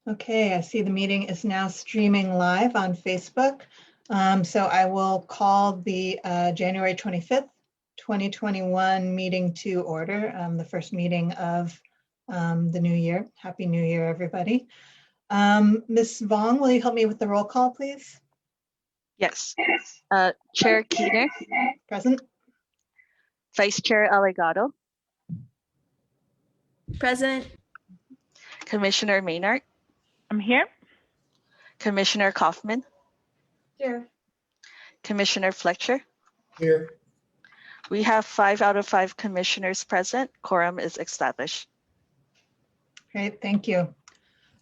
Okay, I see the meeting is now streaming live on Facebook. So I will call the January 25th, 2021 meeting to order, the first meeting of the new year. Happy New Year, everybody. Ms. Vong, will you help me with the roll call, please? Yes. Chair Keener, Present. Vice Chair Allegado, Present. Commissioner Maynard, I'm here. Commissioner Kaufman, Here. Commissioner Fletcher. Here. We have 5 out of 5 commissioners present. Quorum is established. Great, thank you.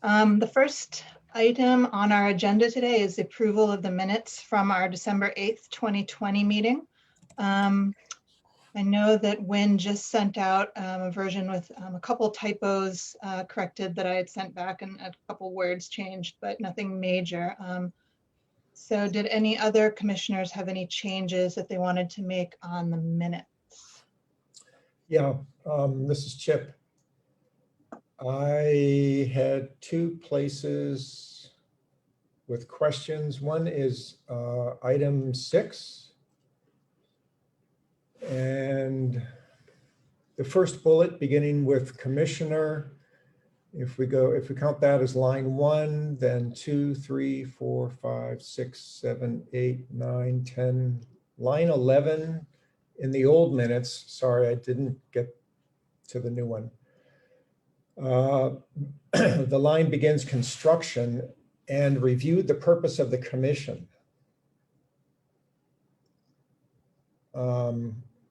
The first item on our agenda today is the approval of the minutes from our December 8th, 2020 meeting. I know that Wynn just sent out a version with a couple typos corrected that I had sent back and a couple words changed, but nothing major. So did any other commissioners have any changes that they wanted to make on the minutes? Yeah, this is Chip. I had 2 places with questions. One is item 6. And the first bullet beginning with commissioner, if we count that as line 1, then 2, 3, 4, 5, 6, 7, 8, 9, 10, line 11 in the old minutes. Sorry, I didn't get to the new one. The line begins construction and reviewed the purpose of the commission.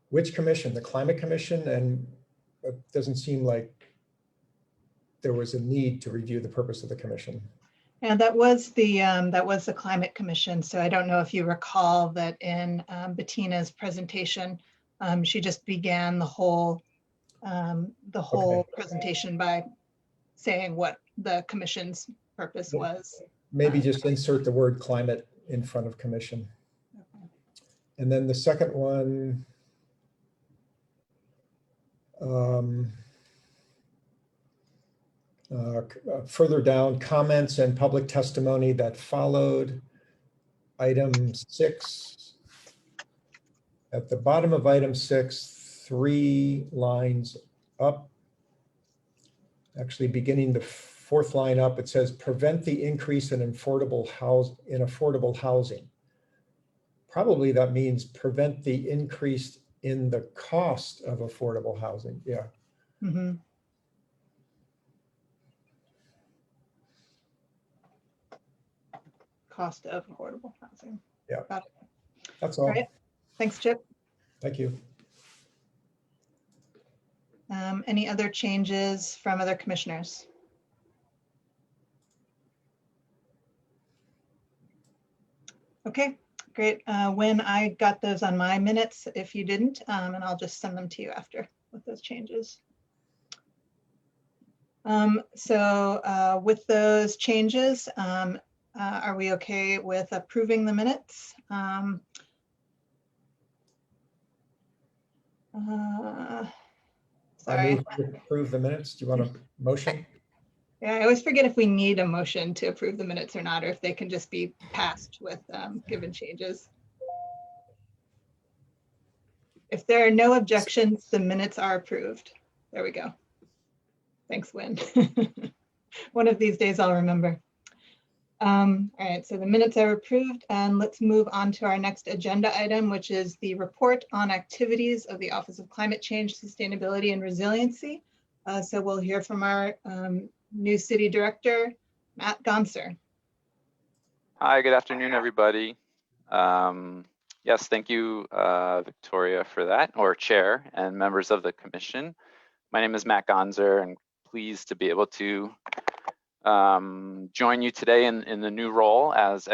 Which commission? The Climate Commission? And it doesn't seem like there was a need to review the purpose of the commission. And that was the Climate Commission. So I don't know if you recall that in Bettina's presentation, she just began the whole presentation by saying what the commission's purpose was. Maybe just insert the word climate in front of commission. Okay. And then the second one, further down, comments and public testimony that followed. Item 6. At the bottom of item 6, 3 lines up, actually beginning the 4th line up, it says prevent the increase in affordable housing. Probably that means prevent the increase in the cost of affordable housing. Yeah. Mm-hmm. Cost of affordable housing. Yeah. Got it. That's all. All right. Thanks, Chip. Thank you. Any other changes from other commissioners? Okay, great. When I got those on my minutes, if you didn't, and I'll just send them to you after with those changes. With those changes, are we okay with approving the minutes? I move to approve the minutes. Do you want a motion? Yeah, I always forget if we need a motion to approve the minutes or not, or if they can just be passed with given changes. If there are no objections, the minutes are approved. There we go. Thanks, Wynn. One of these days I'll remember. All right, so the minutes are approved, and let's move on to our next agenda item, which is the report on activities of the Office of Climate Change, Sustainability, and Resiliency. So we'll hear from our new city director, Matt Gonser. Hi, good afternoon, everybody. Yes, thank you, Victoria, for that, or Chair and members of the Commission. My name is Matt Gonser, and pleased to be able to join you today in the new role as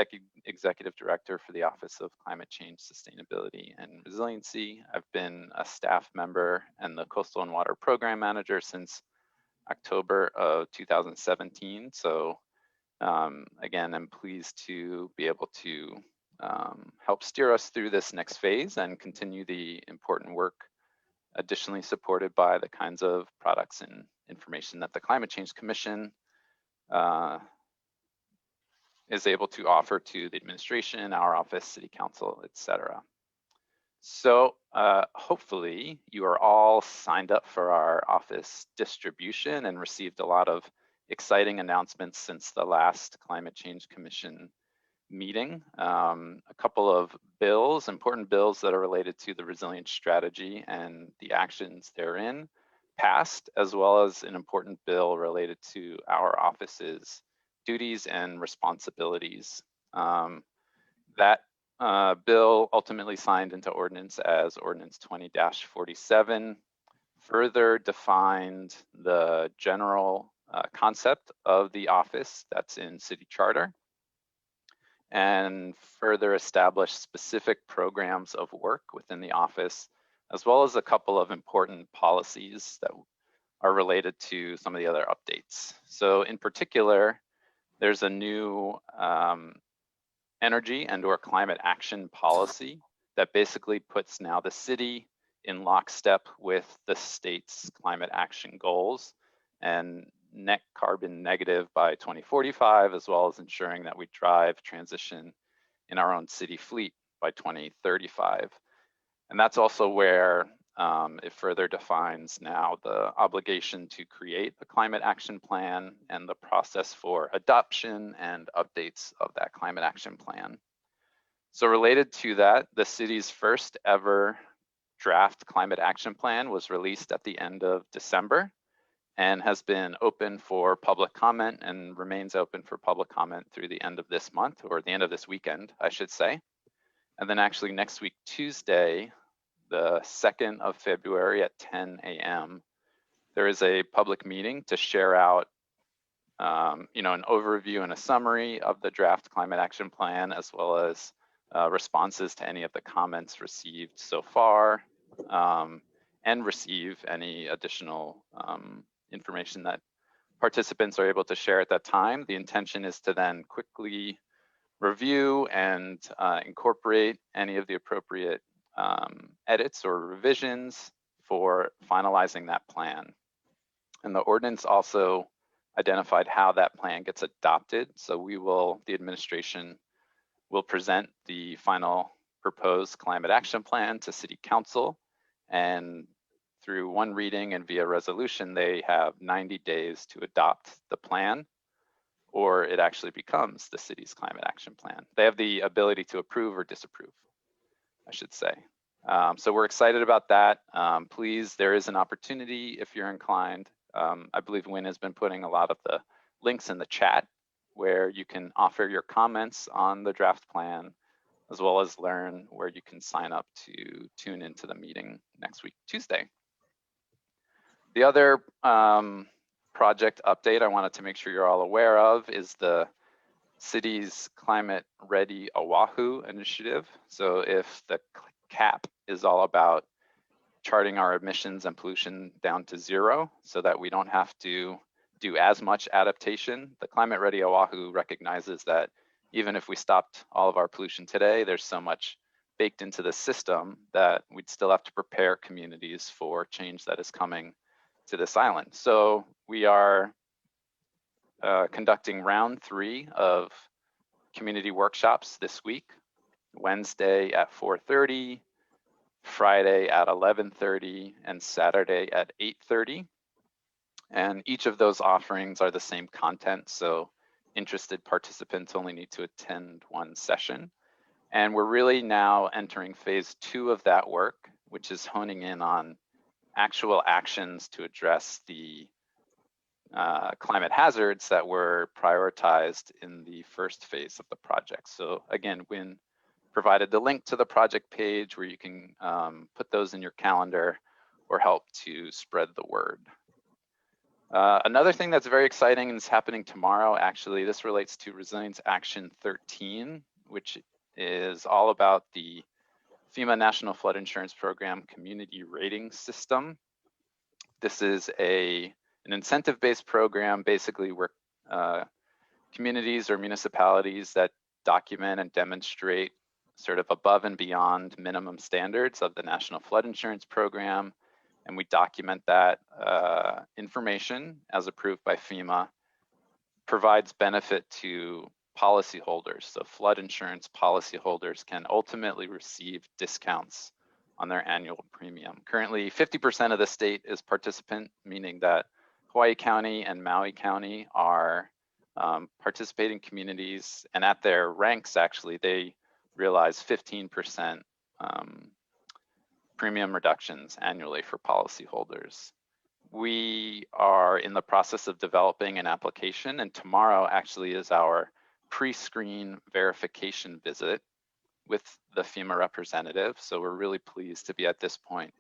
Executive Director for the Office of Climate Change, Sustainability, and Resiliency. I've been a staff member and the Coastal and Water Program Manager since October of 2017. So again, I'm pleased to be able to help steer us through this next phase and continue the important work, additionally supported by the kinds of products and information that the Climate Change Commission is able to offer to the administration, our office, city council, etc. So hopefully you are all signed up for our office distribution and received a lot of exciting announcements since the last Climate Change Commission meeting. A couple of bills, important bills that are related to the resilience strategy and the actions therein passed, as well as an important bill related to our office's duties and responsibilities. That bill ultimately signed into ordinance as Ordinance 20-47, further defined the general concept of the office that's in city charter, and further established specific programs of work within the office, as well as a couple of important policies that are related to some of the other updates. So in particular, there's a new energy and/or climate action policy that basically puts now the city in lockstep with the state's climate action goals and net carbon negative by 2045, as well as ensuring that we drive transition in our own city fleet by 2035. And that's also where it further defines now the obligation to create a climate action plan and the process for adoption and updates of that climate action plan. So related to that, the city's first ever draft climate action plan was released at the end of December and has been open for public comment and remains open for public comment through the end of this month, or the end of this weekend, I should say. And then actually next week, Tuesday, the 2nd of February at 10 a.m., there is a public meeting to share out an overview and a summary of the draft climate action plan, as well as responses to any of the comments received so far, and receive any additional information that participants are able to share at that time. The intention is to then quickly review and incorporate any of the appropriate edits or revisions for finalizing that plan. And the ordinance also identified how that plan gets adopted. So the administration will present the final proposed climate action plan to City Council, and through one reading and via resolution, they have 90 days to adopt the plan, or it actually becomes the city's climate action plan. They have the ability to approve or disapprove, I should say. So we're excited about that. Please, there is an opportunity if you're inclined. I believe Wynn has been putting a lot of the links in the chat where you can offer your comments on the draft plan, as well as learn where you can sign up to tune into the meeting next week, Tuesday. The other project update I wanted to make sure you're all aware of is the city's Climate Ready Oahu initiative. So if the CAP is all about charting our emissions and pollution down to zero so that we don't have to do as much adaptation, the Climate Ready Oahu recognizes that even if we stopped all of our pollution today, there's so much baked into the system that we'd still have to prepare communities for change that is coming to this island. So we are conducting round 3 of community workshops this week, Wednesday at 4:30, Friday at 11:30, and Saturday at 8:30. And each of those offerings are the same content, so interested participants only need to attend one session. And we're really now entering phase 2 of that work, which is honing in on actual actions to address the climate hazards that were prioritized in the first phase of the project. So again, Wynn provided the link to the project page where you can put those in your calendar or help to spread the word. Another thing that's very exciting and is happening tomorrow, actually, this relates to Resilience Action 13, which is all about the FEMA National Flood Insurance Program Community Rating System. This is an incentive-based program, basically where communities or municipalities that document and demonstrate sort of above and beyond minimum standards of the National Flood Insurance Program, and we document that information as approved by FEMA, provides benefit to policyholders. So flood insurance policyholders can ultimately receive discounts on their annual premium. Currently, 50% of the state is participant, meaning that Hawaii County and Maui County are participating communities, and at their ranks, actually, they realize 15% premium reductions annually for policyholders. We are in the process of developing an application, and tomorrow actually is our pre-screen verification visit with the FEMA representative. So we're really pleased to be at this point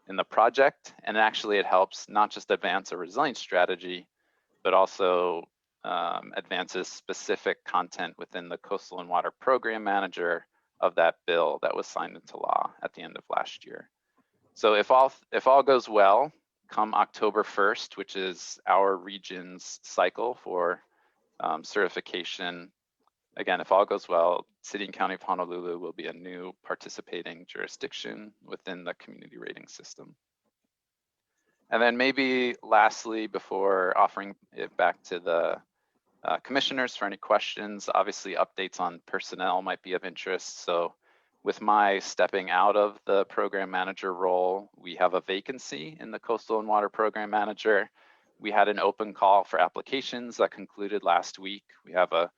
in the project. And actually it helps not just advance a resilience strategy, but also advances specific content within the Coastal and Water Program Manager of that bill that was signed into law at the end of last year. So if all goes well, come October 1st, which is our region's cycle for certification, again, if all goes well, City and County of Honolulu will be a new participating jurisdiction within the community rating system. And then maybe lastly, before offering it back to the commissioners for any questions, obviously updates on personnel might be of interest. So with my stepping out of the program manager role, we have a vacancy in the Coastal and Water Program Manager. We had an open call for applications that concluded last week. We have a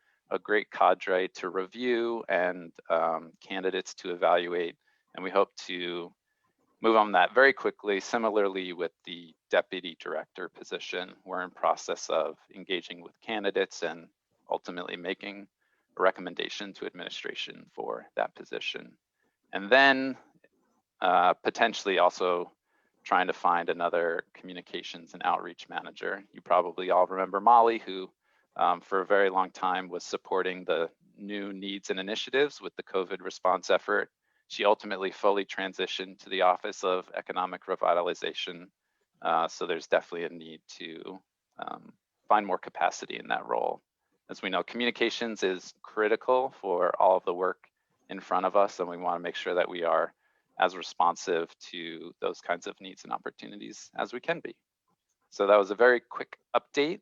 great cadre to review and candidates to evaluate, and we hope to move on that very quickly. Similarly with the deputy director position, we're in process of engaging with candidates and ultimately making a recommendation to administration for that position. And then potentially also trying to find another communications and outreach manager. You probably all remember Molly, who for a very long time was supporting the new needs and initiatives with the COVID response effort. She ultimately fully transitioned to the Office of Economic Revitalization. So there's definitely a need to find more capacity in that role. As we know, communications is critical for all of the work in front of us, and we want to make sure that we are as responsive to those kinds of needs and opportunities as we can be. So that was a very quick update.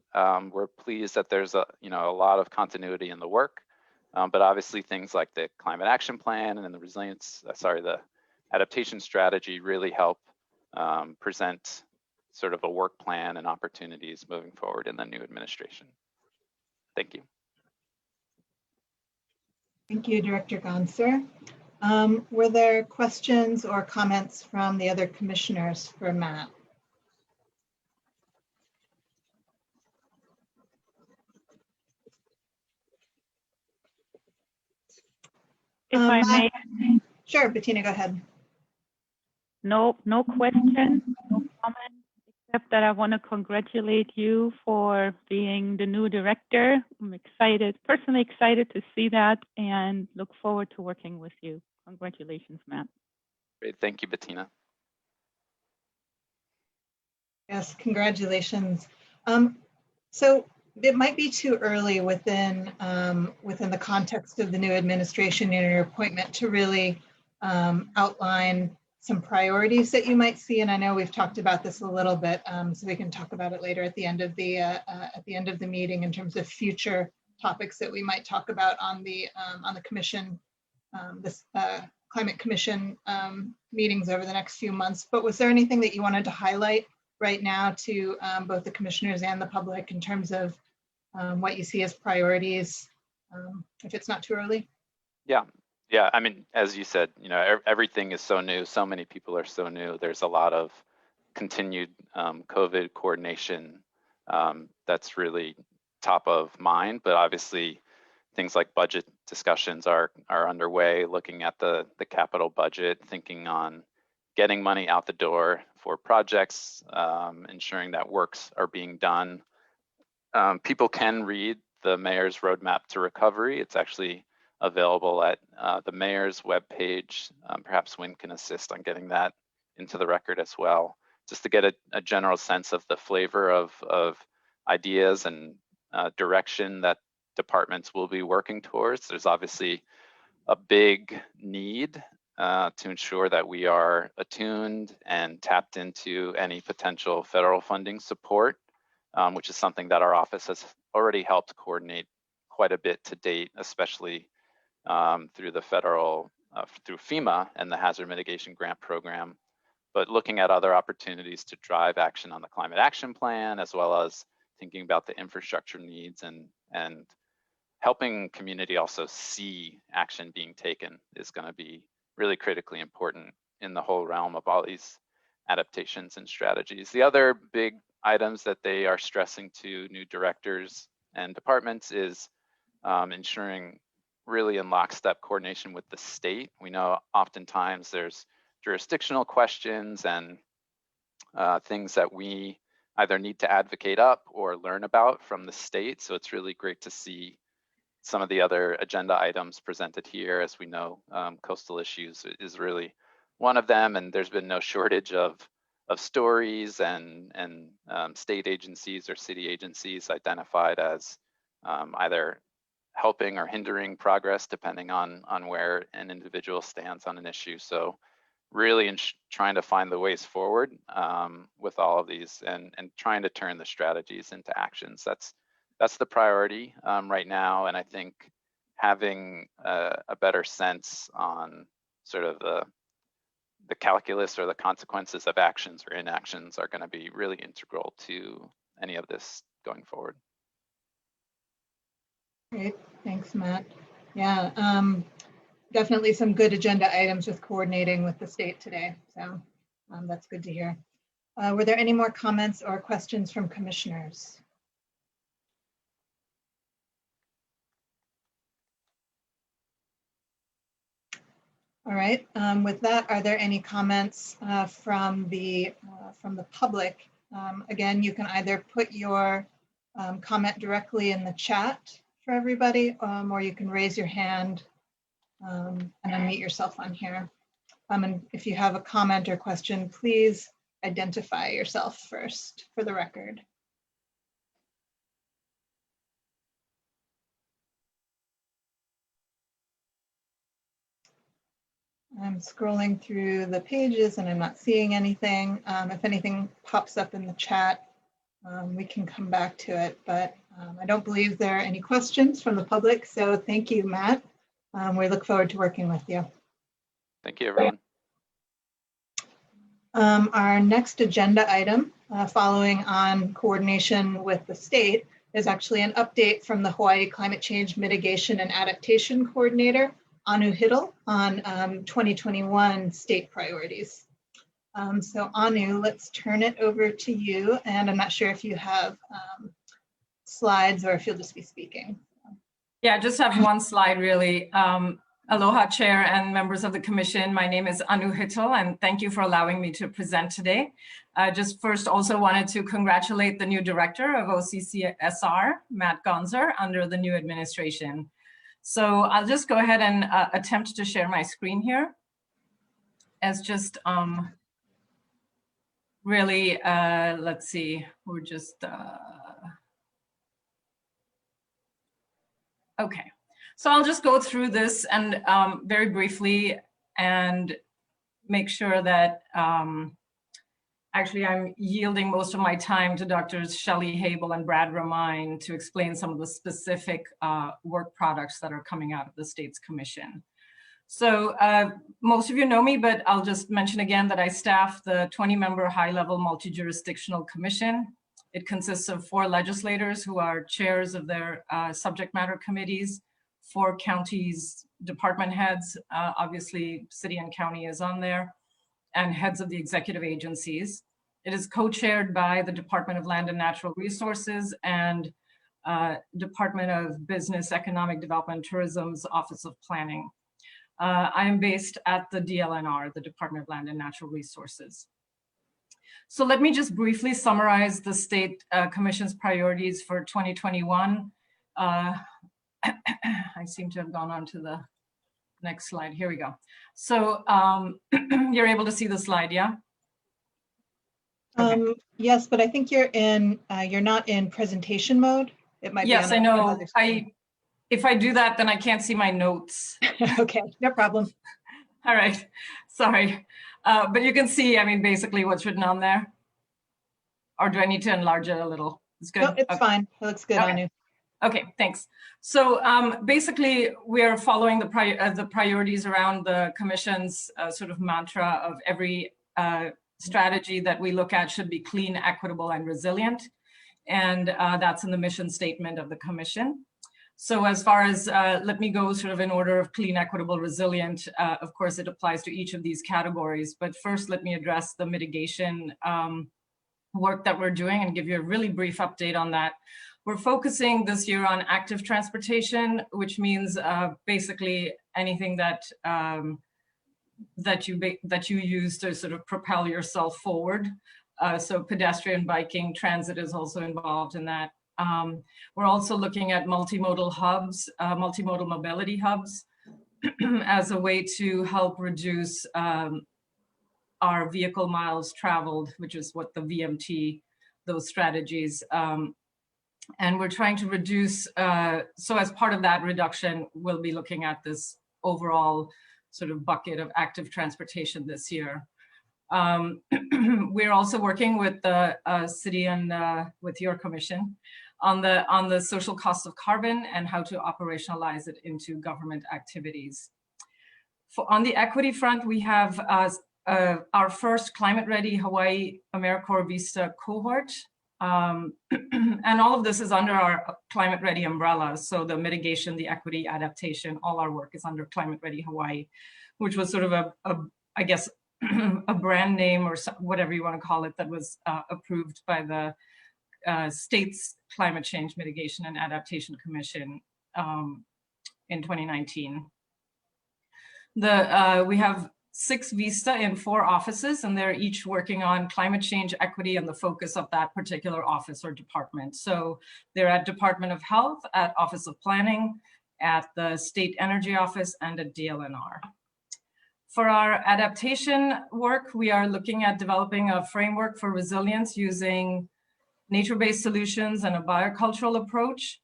We're pleased that there's a lot of continuity in the work, but obviously things like the climate action plan and then the adaptation strategy really help present sort of a work plan and opportunities moving forward in the new administration. Thank you. Thank you, Director Gonser. Were there questions or comments from the other commissioners for Matt? If I Matt, may, sure, Bettina, go ahead. no question, no comment, except that I want to congratulate you for being the new director. I'm personally excited to see that, and look forward to working with you. Congratulations, Matt. Great, thank you, Bettina. Yes, congratulations. So it might be too early within the context of the new administration and your appointment to really outline some priorities that you might see. And I know we've talked about this a little bit, so we can talk about it later at the end of the meeting in terms of future topics that we might talk about on the commission, climate commission meetings over the next few months. But was there anything that you wanted to highlight right now to both the commissioners and the public in terms of what you see as priorities, if it's not too early? Yeah, I mean, as you said, everything is so new, so many people are so new. There's a lot of continued COVID coordination that's really top of mind, but obviously things like budget discussions are underway, looking at the capital budget, thinking on getting money out the door for projects, ensuring that works are being done. People can read the Mayor's Roadmap to Recovery. It's actually available at the Mayor's webpage. Perhaps Wynn can assist on getting that into the record as well, just to get a general sense of the flavor of ideas and direction that departments will be working towards. There's obviously a big need to ensure that we are attuned and tapped into any potential federal funding support which is something that our office has already helped coordinate quite a bit to date, especially through the federal, through FEMA and the Hazard Mitigation Grant Program, but looking at other opportunities to drive action on the Climate Action Plan, as well as thinking about the infrastructure needs and helping community also see action being taken is going to be really critically important in the whole realm of all these adaptations and strategies. The other big items that they are stressing to new directors and departments is ensuring really in lockstep coordination with the state. We know oftentimes there's jurisdictional questions and things that we either need to advocate up or learn about from the state. So it's really great to see some of the other agenda items presented here. As we know, coastal issues is really one of them, and there's been no shortage of stories and state agencies or city agencies identified as either helping or hindering progress depending on where an individual stands on an issue. So really trying to find the ways forward with all of these and trying to turn the strategies into actions. That's the priority right now. And I think having a better sense on sort of the calculus or the consequences of actions or inactions are going to be really integral to any of this going forward. Great, thanks, Matt. Yeah, definitely some good agenda items with coordinating with the state today. So that's good to hear. Were there any more comments or questions from commissioners? All right, with that, are there any comments from the public? Again, you can either put your comment directly in the chat for everybody, or you can raise your hand and unmute yourself on here. And if you have a comment or question, please identify yourself first for the record. I'm scrolling through the pages and I'm not seeing anything. If anything pops up in the chat, we can come back to it, but I don't believe there are any questions from the public. So thank you, Matt. We look forward to working with you. Thank you, everyone. Our next agenda item, following on coordination with the state, is actually an update from the Hawaii Climate Change Mitigation and Adaptation Coordinator, Anu Hittel, on 2021 state priorities. So Anu, let's turn it over to you. And I'm not sure if you have slides or if you'll just be speaking. Yeah, I just have one slide really. Aloha, Chair and members of the Commission. My name is Anu Hittel, and thank you for allowing me to present today. Just first also wanted to congratulate the new director of OCCSR, Matt Gonzer, under the new administration. So I'll just go ahead and attempt to share my screen here as just really, let's see, we're just, okay. So I'll just go through this and very briefly and make sure that actually I'm yielding most of my time to Drs. Shelley Habel and Brad Romine to explain some of the specific work products that are coming out of the State's Commission. So most of you know me, but I'll just mention again that I staff the 20-member high-level multi-jurisdictional commission. It consists of 4 legislators who are chairs of their subject matter committees, 4 counties, department heads, obviously city and county is on there, and heads of the executive agencies. It is co-chaired by the Department of Land and Natural Resources and Department of Business, Economic Development, Tourism's Office of Planning. I am based at the DLNR, the Department of Land and Natural Resources. So let me just briefly summarize the State Commission's priorities for 2021. I seem to have gone on to the next slide. Here we go. So you're able to see the slide, yeah? Okay. Yes, but I think you're not in presentation mode. It might be. Yes, I know. If I do that, then I can't see my notes. Okay, no problem. All right, sorry. But you can see, I mean, basically what's written on there. Or do I need to enlarge it a little? It's good. No, it's Okay. fine. It looks good Okay. on you. Okay, thanks. So basically, we are following the priorities around the Commission's sort of mantra of every strategy that we look at should be clean, equitable, and resilient. And that's in the mission statement of the Commission. So as far as, let me go sort of in order of clean, equitable, resilient. Of course, it applies to each of these categories. But first, let me address the mitigation work that we're doing and give you a really brief update on that. We're focusing this year on active transportation, which means basically anything that that you use to sort of propel yourself forward. So pedestrian, biking, transit is also involved in that. We're also looking at multimodal hubs, multimodal mobility hubs, as a way to help reduce our vehicle miles traveled, which is what the VMT, those strategies. And we're trying to reduce, so as part of that reduction, we'll be looking at this overall sort of bucket of active transportation this year. We're also working with the city and with your commission on the social cost of carbon and how to operationalize it into government activities. On the equity front, we have our first Climate Ready Hawaii AmeriCorps Vista cohort. And all of this is under our Climate Ready umbrella. So the mitigation, the equity, adaptation, all our work is under Climate Ready Hawaii, which was sort of I guess, a brand name or whatever you want to call it that was approved by the state's Climate Change Mitigation and Adaptation Commission in 2019. We have 6 Vista in 4 offices, and they're each working on climate change, equity, and the focus of that particular office or department. So they're at Department of Health, at Office of Planning, at the State Energy Office, and at DLNR. For our adaptation work, we are looking at developing a framework for resilience using nature-based solutions and a biocultural approach.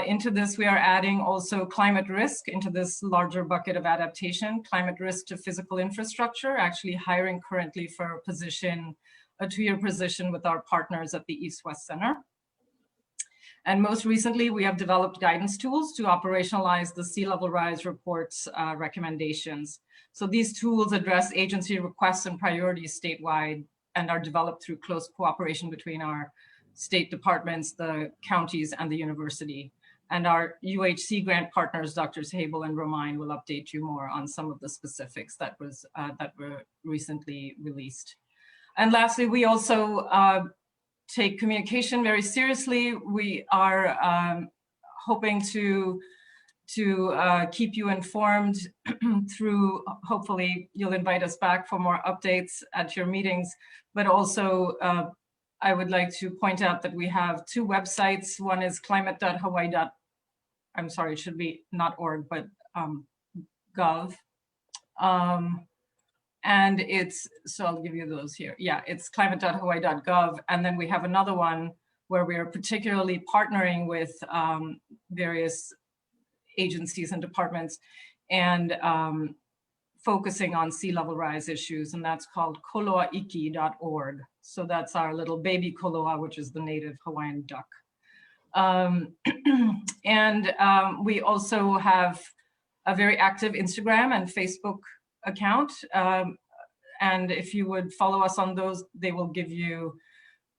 Into this, we are adding also climate risk into this larger bucket of adaptation, climate risk to physical infrastructure, actually hiring currently for a position, a 2-year position with our partners at the East-West Center. And most recently, we have developed guidance tools to operationalize the sea level rise report's recommendations. So these tools address agency requests and priorities statewide and are developed through close cooperation between our state departments, the counties, and the university. And our UHC grant partners, Drs. Habel and Romine, will update you more on some of the specifics that were recently released. And lastly, we also take communication very seriously. We are hoping to keep you informed through, hopefully you'll invite us back for more updates at your meetings, but also I would like to point out that we have 2 websites. One is climate.hawaii. I'm sorry, it should be not org, but gov. And it's, so I'll give you those here. Yeah, it's climate.hawaii.gov. And then we have another one where we are particularly partnering with various agencies and departments and focusing on sea level rise issues, and that's called koloaiki.org. So that's our little baby koloa, which is the native Hawaiian duck. We also have a very active Instagram and Facebook account. And if you would follow us on those, they will give you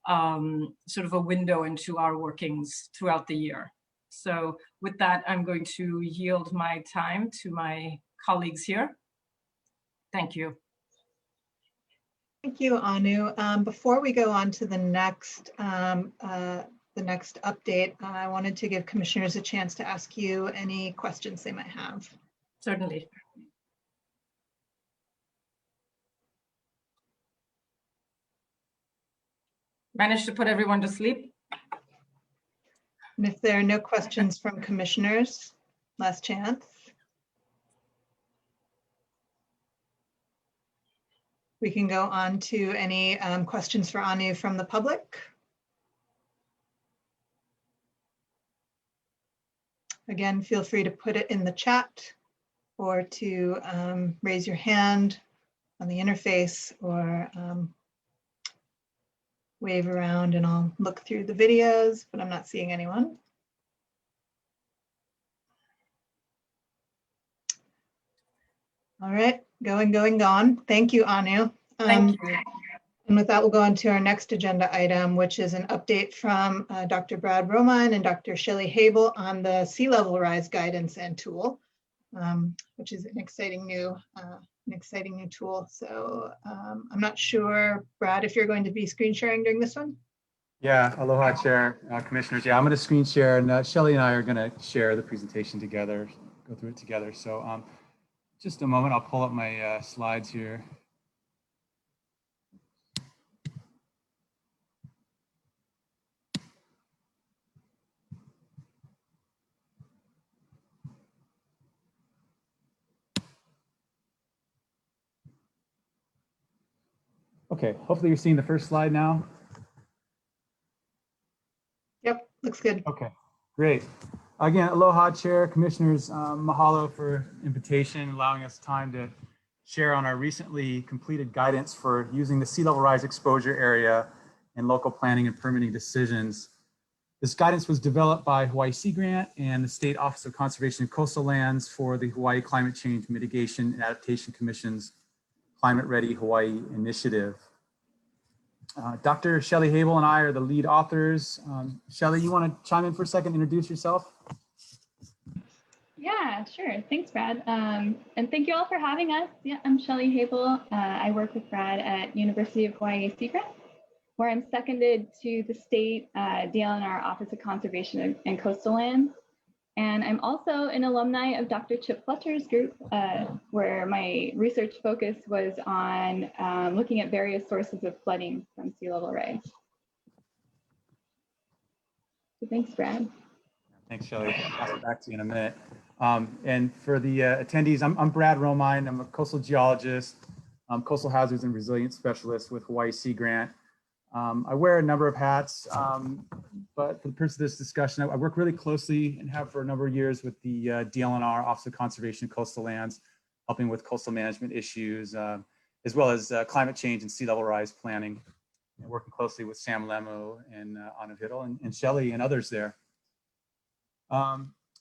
sort of a window into our workings throughout the year. So with that, I'm going to yield my time to my colleagues here. Thank you. Thank you, Anu. Before we go on to the next update, I wanted to give commissioners a chance to ask you any questions they might have. Certainly. Managed to put everyone to sleep? And if there are no questions from commissioners, last chance. We can go on to any questions for Anu from the public. Again, feel free to put it in the chat or to raise your hand on the interface, or wave around and I'll look through the videos, but I'm not seeing anyone. All right, gone. Thank you, Anu. Thank you. And with that, we'll go on to our next agenda item, which is an update from Dr. Brad Romine and Dr. Shelley Habel on the sea level rise guidance and tool, which is an exciting new tool. So I'm not sure, Brad, if you're going to be screen sharing during this one. Yeah, aloha, Chair, Commissioners. Yeah, I'm going to screen share, and Shelley and I are going to share the presentation together, go through it together. So just a moment, I'll pull up my slides here. Okay, hopefully you're seeing the first slide now. Yep, looks good. Okay, great. Again, aloha, Chair, Commissioners, mahalo for invitation, allowing us time to share on our recently completed guidance for using the sea level rise exposure area in local planning and permitting decisions. This guidance was developed by Hawaii Sea Grant and the State Office of Conservation and Coastal Lands for the Hawaii Climate Change Mitigation and Adaptation Commission's Climate Ready Hawaii initiative. Dr. Shelley Habel and I are the lead authors. Shelley, you want to chime in for a second, introduce yourself? Yeah, sure. Thanks, Brad. And thank you all for having us. Yeah, I'm Shelley Habel. I work with Brad at University of Hawaii Sea Grant, where I'm seconded to the state DLNR Office of Conservation and Coastal Lands. And I'm also an alumni of Dr. Chip Fletcher's group, where my research focus was on looking at various sources of flooding from sea level rise. So thanks, Brad. Thanks, Shelley. I'll pass it back to you in a minute. And for the attendees, I'm Brad Romine. I'm a coastal geologist, coastal hazards and resilience specialist with Hawaii Sea Grant. I wear a number of hats, but for the purpose of this discussion, I work really closely and have for a number of years with the DLNR, Office of Conservation and Coastal Lands, helping with coastal management issues, as well as climate change and sea level rise planning, and working closely with Sam Lemo and Anu Hiddle and Shelley and others there.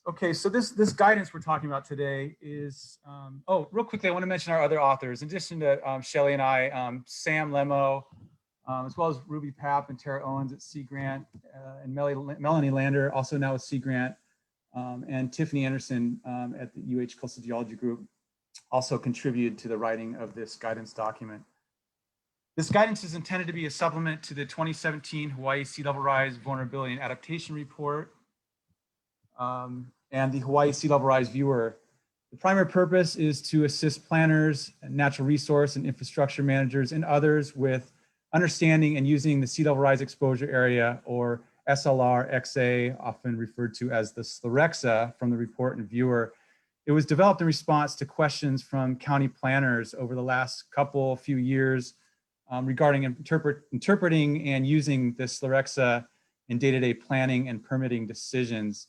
Okay, so this guidance we're talking about today is, oh, real quickly, I want to mention our other authors. In addition to Shelley and I, Sam Lemo, as well as Ruby Papp and Tara Owens at Sea Grant, and Melanie Lander, also now with Sea Grant, and Tiffany Anderson at the UH Coastal Geology Group, also contributed to the writing of this guidance document. This guidance is intended to be a supplement to the 2017 Hawaii Sea Level Rise Vulnerability and Adaptation Report and the Hawaii Sea Level Rise Viewer. The primary purpose is to assist planners, natural resource and infrastructure managers, and others with understanding and using the sea level rise exposure area, or SLR-XA, often referred to as the SLREXA from the report and viewer. It was developed in response to questions from county planners over the last few years regarding interpreting and using the SLREXA in day-to-day planning and permitting decisions,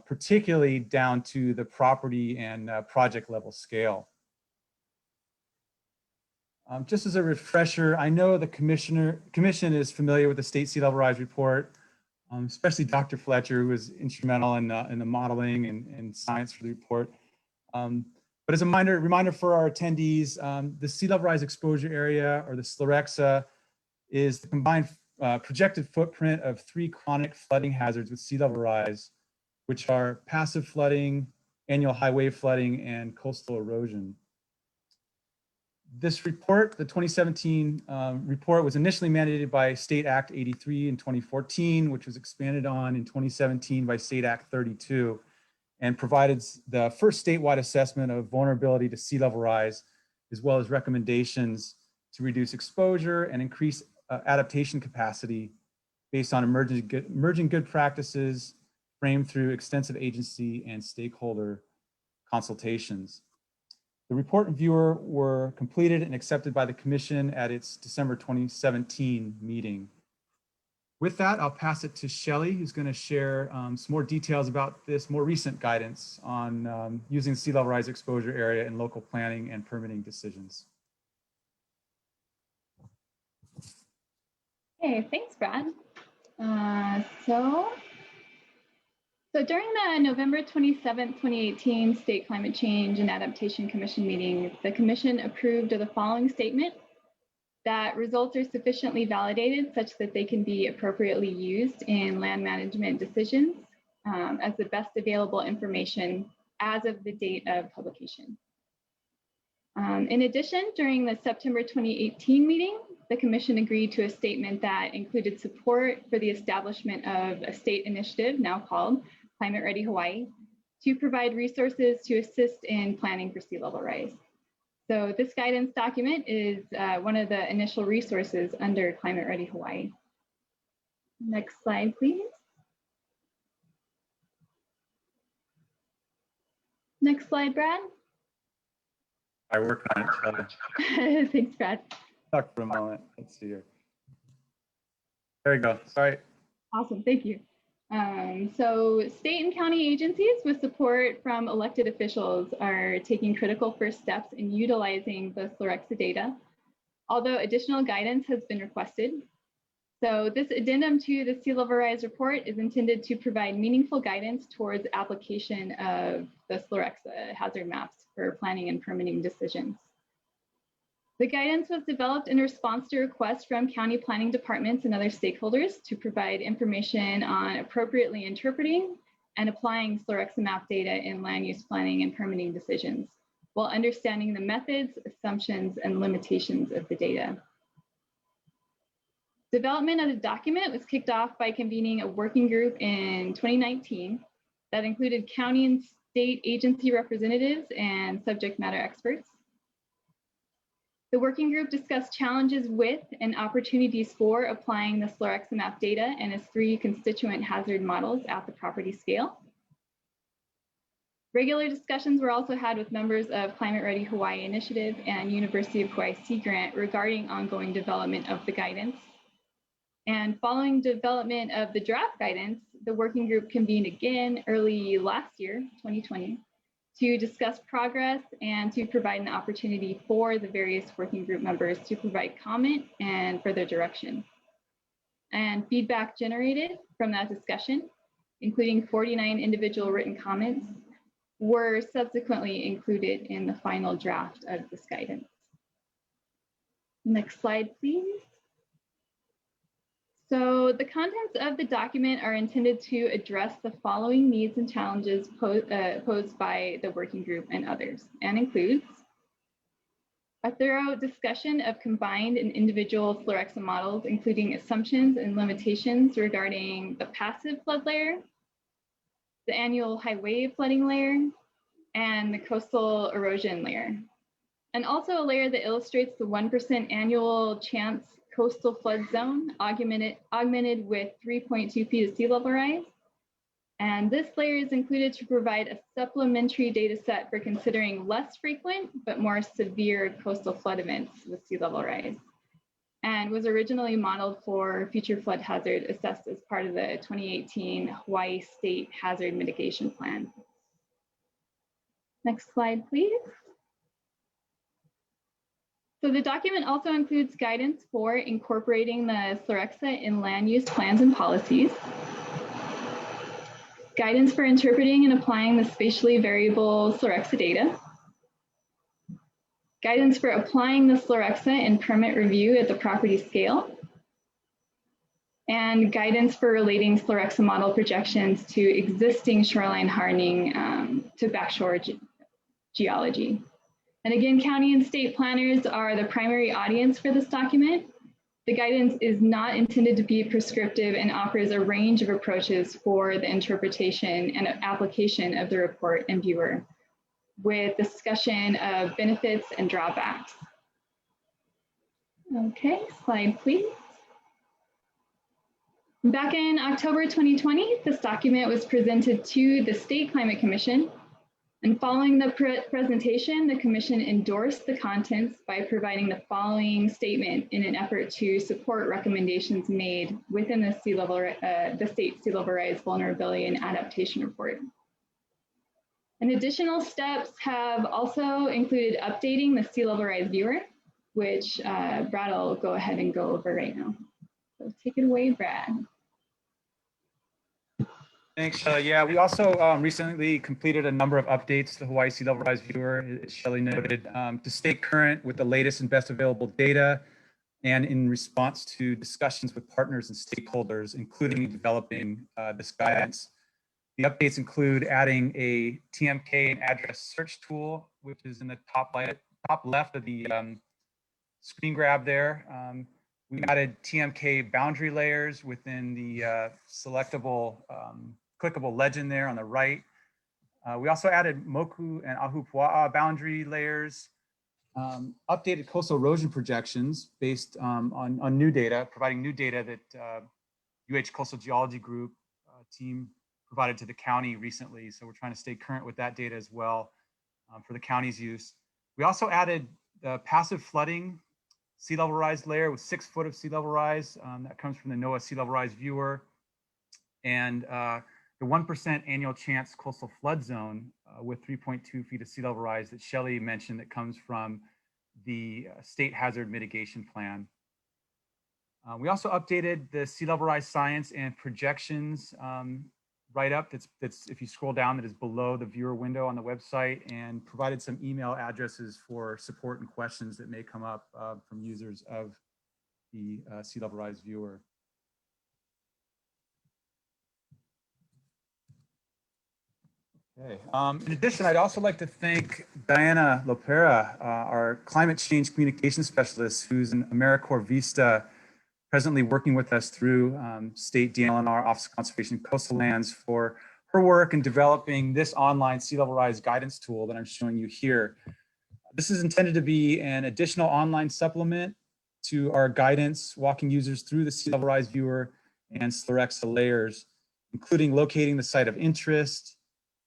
particularly down to the property and project level scale. Just as a refresher, I know the commission is familiar with the State Sea Level Rise Report, especially Dr. Fletcher, who was instrumental in the modeling and science for the report. But as a reminder for our attendees, the sea level rise exposure area, or the SLREXA, is the combined projected footprint of 3 chronic flooding hazards with sea level rise, which are passive flooding, annual high wave flooding, and coastal erosion. This report, the 2017 report, was initially mandated by State Act 83 in 2014, which was expanded on in 2017 by State Act 32, and provided the first statewide assessment of vulnerability to sea level rise, as well as recommendations to reduce exposure and increase adaptation capacity based on emerging good practices framed through extensive agency and stakeholder consultations. The report and viewer were completed and accepted by the Commission at its December 2017 meeting. With that, I'll pass it to Shelley, who's going to share some more details about this more recent guidance on using the sea level rise exposure area in local planning and permitting decisions. Okay, thanks, Brad. So during the November 27th, 2018 State Climate Change and Adaptation Commission meeting, the Commission approved of the following statement: that results are sufficiently validated such that they can be appropriately used in land management decisions as the best available information as of the date of publication. In addition, during the September 2018 meeting, the Commission agreed to a statement that included support for the establishment of a state initiative, now called Climate Ready Hawaii, to provide resources to assist in planning for sea level rise. So this guidance document is one of the initial resources under Climate Ready Hawaii. Next slide, please. Next slide, Brad. I work on it. Thanks, Brad. Talk for a moment. Let's see here. There you go. Sorry. Awesome, thank you. So state and county agencies with support from elected officials are taking critical first steps in utilizing the Slorexa data, although additional guidance has been requested. So this addendum to the sea level rise report is intended to provide meaningful guidance towards application of the Slorexa hazard maps for planning and permitting decisions. The guidance was developed in response to requests from county planning departments and other stakeholders to provide information on appropriately interpreting and applying Slorexa map data in land use planning and permitting decisions, while understanding the methods, assumptions, and limitations of the data. Development of the document was kicked off by convening a working group in 2019 that included county and state agency representatives and subject matter experts. The working group discussed challenges with and opportunities for applying the Slorexa map data and its 3 constituent hazard models at the property scale. Regular discussions were also had with members of Climate Ready Hawaii Initiative and University of Hawaii Sea Grant regarding ongoing development of the guidance. And following development of the draft guidance, the working group convened again early last year, 2020, to discuss progress and to provide an opportunity for the various working group members to provide comment and further direction. And feedback generated from that discussion, including 49 individual written comments, were subsequently included in the final draft of this guidance. Next slide, please. So the contents of the document are intended to address the following needs and challenges posed by the working group and others, and includes a thorough discussion of combined and individual Slorexa models, including assumptions and limitations regarding the passive flood layer, the annual high wave flooding layer, and the coastal erosion layer. And also a layer that illustrates the 1% annual chance coastal flood zone augmented with 3.2 feet of sea level rise. And this layer is included to provide a supplementary data set for considering less frequent but more severe coastal flood events with sea level rise, and was originally modeled for future flood hazard assessed as part of the 2018 Hawaii State Hazard Mitigation Plan. Next slide, please. So the document also includes guidance for incorporating the Slorexa in land use plans and policies, guidance for interpreting and applying the spatially variable Slorexa data, guidance for applying the Slorexa in permit review at the property scale, and guidance for relating Slorexa model projections to existing shoreline hardening to backshore geology. And again, county and state planners are the primary audience for this document. The guidance is not intended to be prescriptive and offers a range of approaches for the interpretation and application of the report and viewer, with discussion of benefits and drawbacks. Okay, slide please. Back in October 2020, this document was presented to the State Climate Commission. And following the presentation, the Commission endorsed the contents by providing the following statement in an effort to support recommendations made within the State Sea Level Rise Vulnerability and Adaptation Report. And additional steps have also included updating the Sea Level Rise viewer, which Brad will go ahead and go over right now. So take it away, Brad. Thanks, Shelley. Yeah, we also recently completed a number of updates to the Hawaii Sea Level Rise Viewer, as Shelley noted, to stay current with the latest and best available data and in response to discussions with partners and stakeholders, including developing this guidance. The updates include adding a TMK and address search tool, which is in the top left of the screen grab there. We added TMK boundary layers within the selectable clickable legend there on the right. We also added Moku and Ahupua'a boundary layers, updated coastal erosion projections based on new data, providing new data that UH Coastal Geology Group team provided to the county recently. So we're trying to stay current with that data as well for the county's use. We also added the passive flooding sea level rise layer with 6 foot of sea level rise. That comes from the NOAA Sea Level Rise Viewer. And the 1% annual chance coastal flood zone with 3.2 feet of sea level rise that Shelley mentioned that comes from the state hazard mitigation plan. We also updated the sea level rise science and projections write-up that's, if you scroll down, that is below the viewer window on the website, and provided some email addresses for support and questions that may come up from users of the Sea Level Rise Viewer. Okay. In addition, I'd also like to thank Diana Lopera, our climate change communication specialist, who's an AmeriCorps Vista, presently working with us through State DLNR Office of Conservation Coastal Lands, for her work in developing this online sea level rise guidance tool that I'm showing you here. This is intended to be an additional online supplement to our guidance, walking users through the Sea Level Rise Viewer and Slerexa layers, including locating the site of interest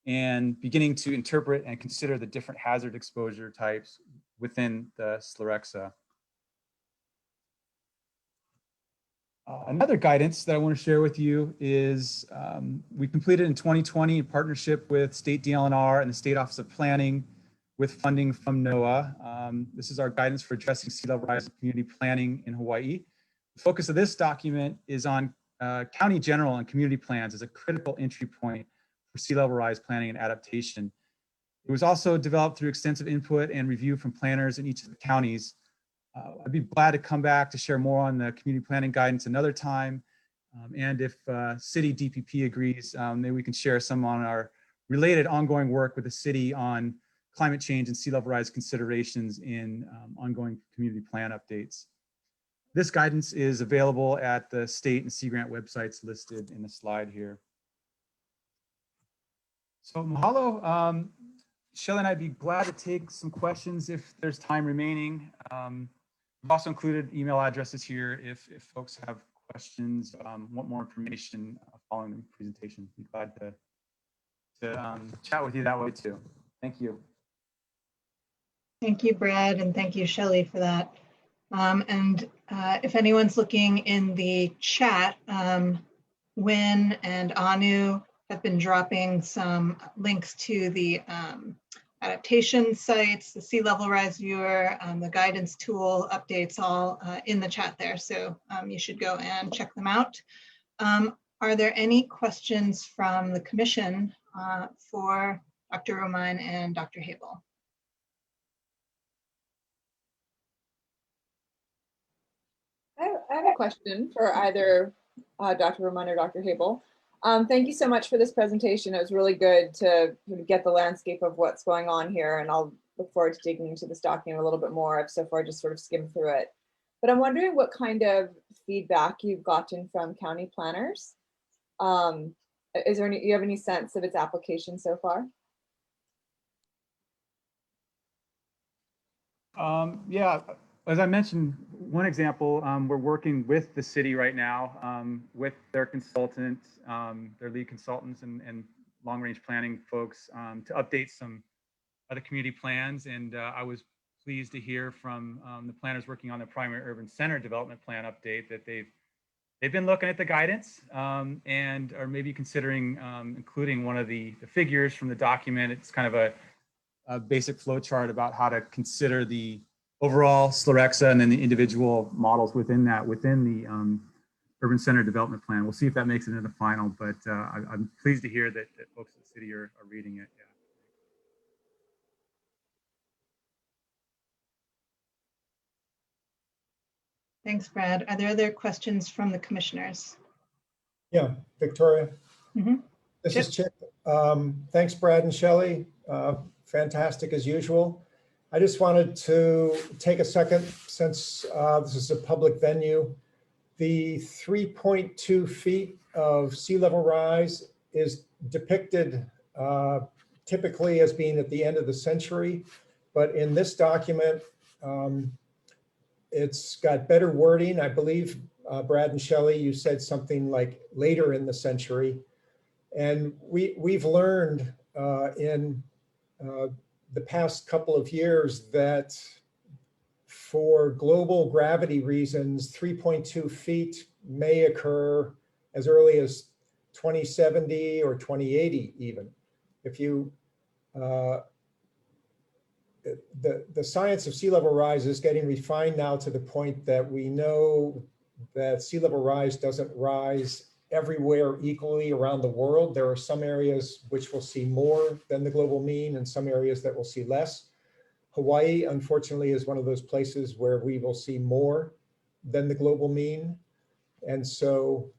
and beginning to interpret and consider the different hazard exposure types within the Slerexa. Another guidance that I want to share with you is we completed in 2020 in partnership with State DLNR and the State Office of Planning with funding from NOAA. This is our guidance for addressing sea level rise and community planning in Hawaii. The focus of this document is on county general and community plans as a critical entry point for sea level rise planning and adaptation. It was also developed through extensive input and review from planners in each of the counties. I'd be glad to come back to share more on the community planning guidance another time. And if city DPP agrees, maybe we can share some on our related ongoing work with the city on climate change and sea level rise considerations in ongoing community plan updates. This guidance is available at the state and Sea Grant websites listed in the slide here. So mahalo. Shelley and I'd be glad to take some questions if there's time remaining. We've also included email addresses here if folks have questions, want more information following the presentation. Be glad to chat with you that way too. Thank you. Thank you, Brad, and thank you, Shelley, for that. If anyone's looking in the chat, Win and Anu have been dropping some links to the adaptation sites, the Sea Level Rise Viewer, the guidance tool updates, all in the chat there. So you should go and check them out. Are there any questions from the commission for Dr. Romine and Dr. Habel? I have a question for either Dr. Romine or Dr. Habel. Thank you so much for this presentation. It was really good to get the landscape of what's going on here, and I'll look forward to digging into this document a little bit more. I've so far just sort of skimmed through it. But I'm wondering what kind of feedback you've gotten from county planners. Is there any, you have any sense of its application so far? Yeah, as I mentioned, one example, we're working with the city right now with their consultants, their lead consultants and long-range planning folks to update some other community plans. And I was pleased to hear from the planners working on the primary urban center development plan update that they've been looking at the guidance and are maybe considering including one of the figures from the document. It's kind of a basic flow chart about how to consider the overall Slerexa and then the individual models within that, within Urban Center Development Plan. We'll see if that makes it into the final, but I'm pleased to hear that folks in the city are reading it. Yeah. Thanks, Brad. Are there other questions from the commissioners? Yeah, Victoria. Mhm. This Chip? is Chip. Thanks, Brad and Shelley. Fantastic as usual. I just wanted to take a second, since this is a public venue. The 3.2 feet of sea level rise is depicted typically as being at the end of the century, but in this document, it's got better wording. I believe, Brad and Shelley, you said something like later in the century. And we've learned in the past couple of years that for global gravity reasons, 3.2 feet may occur as early as 2070 or 2080 even. If you, the science of sea level rise is getting refined now to the point that we know that sea level rise doesn't rise everywhere equally around the world. There are some areas which will see more than the global mean and some areas that will see less. Hawaii, unfortunately, is one of those places where we will see more than the global mean. And so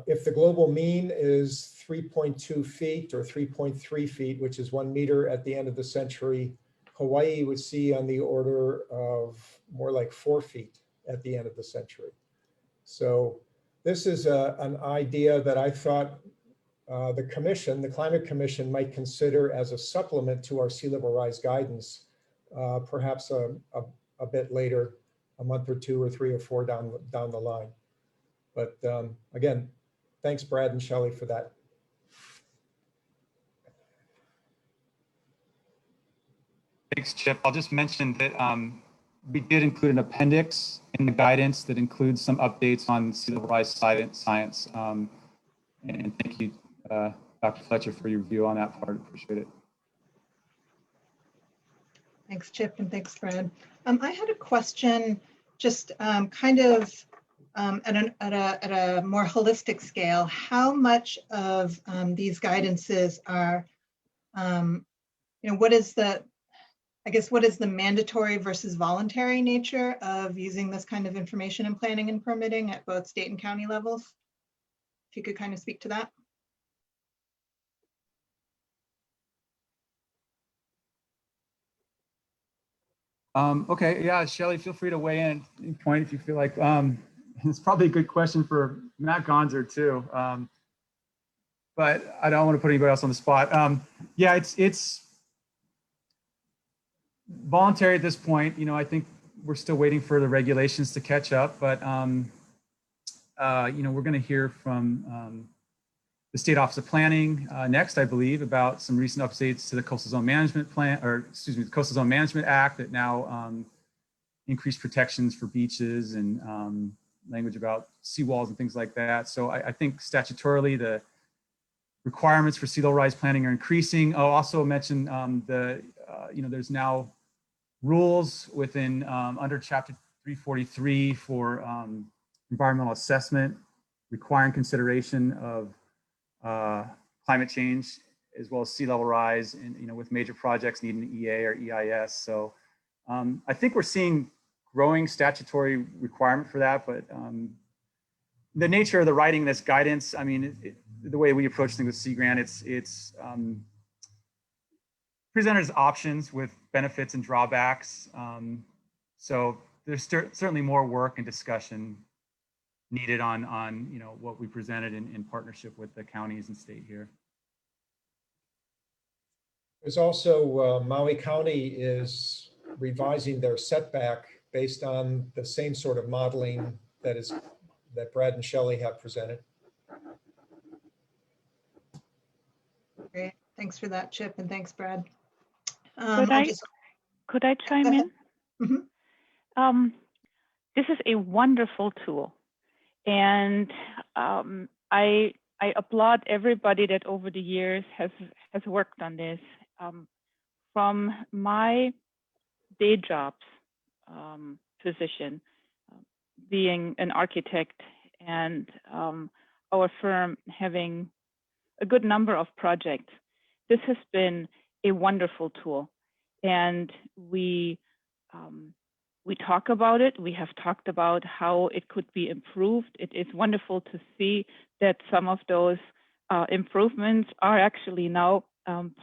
if the global mean is 3.2 feet or 3.3 feet, which is 1 meter at the end of the century, Hawaii would see on the order of more like 4 feet at the end of the century. So this is an idea that I thought the commission, the Climate Commission, might consider as a supplement to our sea level rise guidance, perhaps a bit later, a month or 2 or 3 or 4 down the line. But again, thanks, Brad and Shelley, for that. Thanks, Chip. I'll just mention that we did include an appendix in the guidance that includes some updates on sea level rise science. And thank you, Dr. Fletcher, for your review on that part. Appreciate it. Thanks, Chip, and thanks, Brad. I had a question, just kind of at a more holistic scale. How much of these guidances are, what is the, I guess, what is the mandatory versus voluntary nature of using this kind of information in planning and permitting at both state and county levels? If you could kind of speak to that. Okay, yeah, Shelley, feel free to weigh in at any point if you feel like. It's probably a good question for Matt Gonzer too, but I don't want to put anybody else on the spot. Yeah, it's voluntary at this point. I think we're still waiting for the regulations to catch up, but we're going to hear from the State Office of Planning next, I believe, about some recent updates to the Coastal Zone Management Plan, or excuse me, the Coastal Zone Management Act that now increased protections for beaches and language about seawalls and things like that. So I think statutorily the requirements for sea level rise planning are increasing. I'll also mention there's now rules within under Chapter 343 for environmental assessment requiring consideration of climate change as well as sea level rise, and with major projects needing an EA or EIS. So I think we're seeing growing statutory requirement for that, but the nature of the writing this guidance, I mean, the way we approach things with Sea Grant, it's presented as options with benefits and drawbacks. So there's certainly more work and discussion needed on what we presented in partnership with the counties and state here. There's also Maui County is revising their setback based on the same sort of modeling that Brad and Shelley have presented. Great, thanks for that, Chip, and thanks, Brad. Could I chime in? Mm-hmm. This is a wonderful tool, and I applaud everybody that over the years has worked on this. From my day jobs position, being an architect and our firm having a good number of projects. This has been a wonderful tool, and we talk about it. We have talked about how it could be improved. It is wonderful to see that some of those improvements are actually now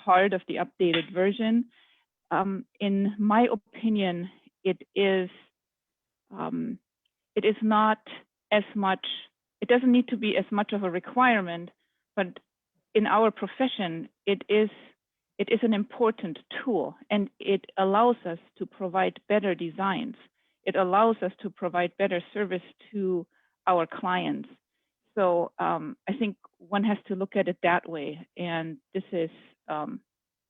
part of the updated version. In my opinion, it is not as much, it doesn't need to be as much of a requirement, but in our profession, it is an important tool, and it allows us to provide better designs. It allows us to provide better service to our clients. So I think one has to look at it that way, and this is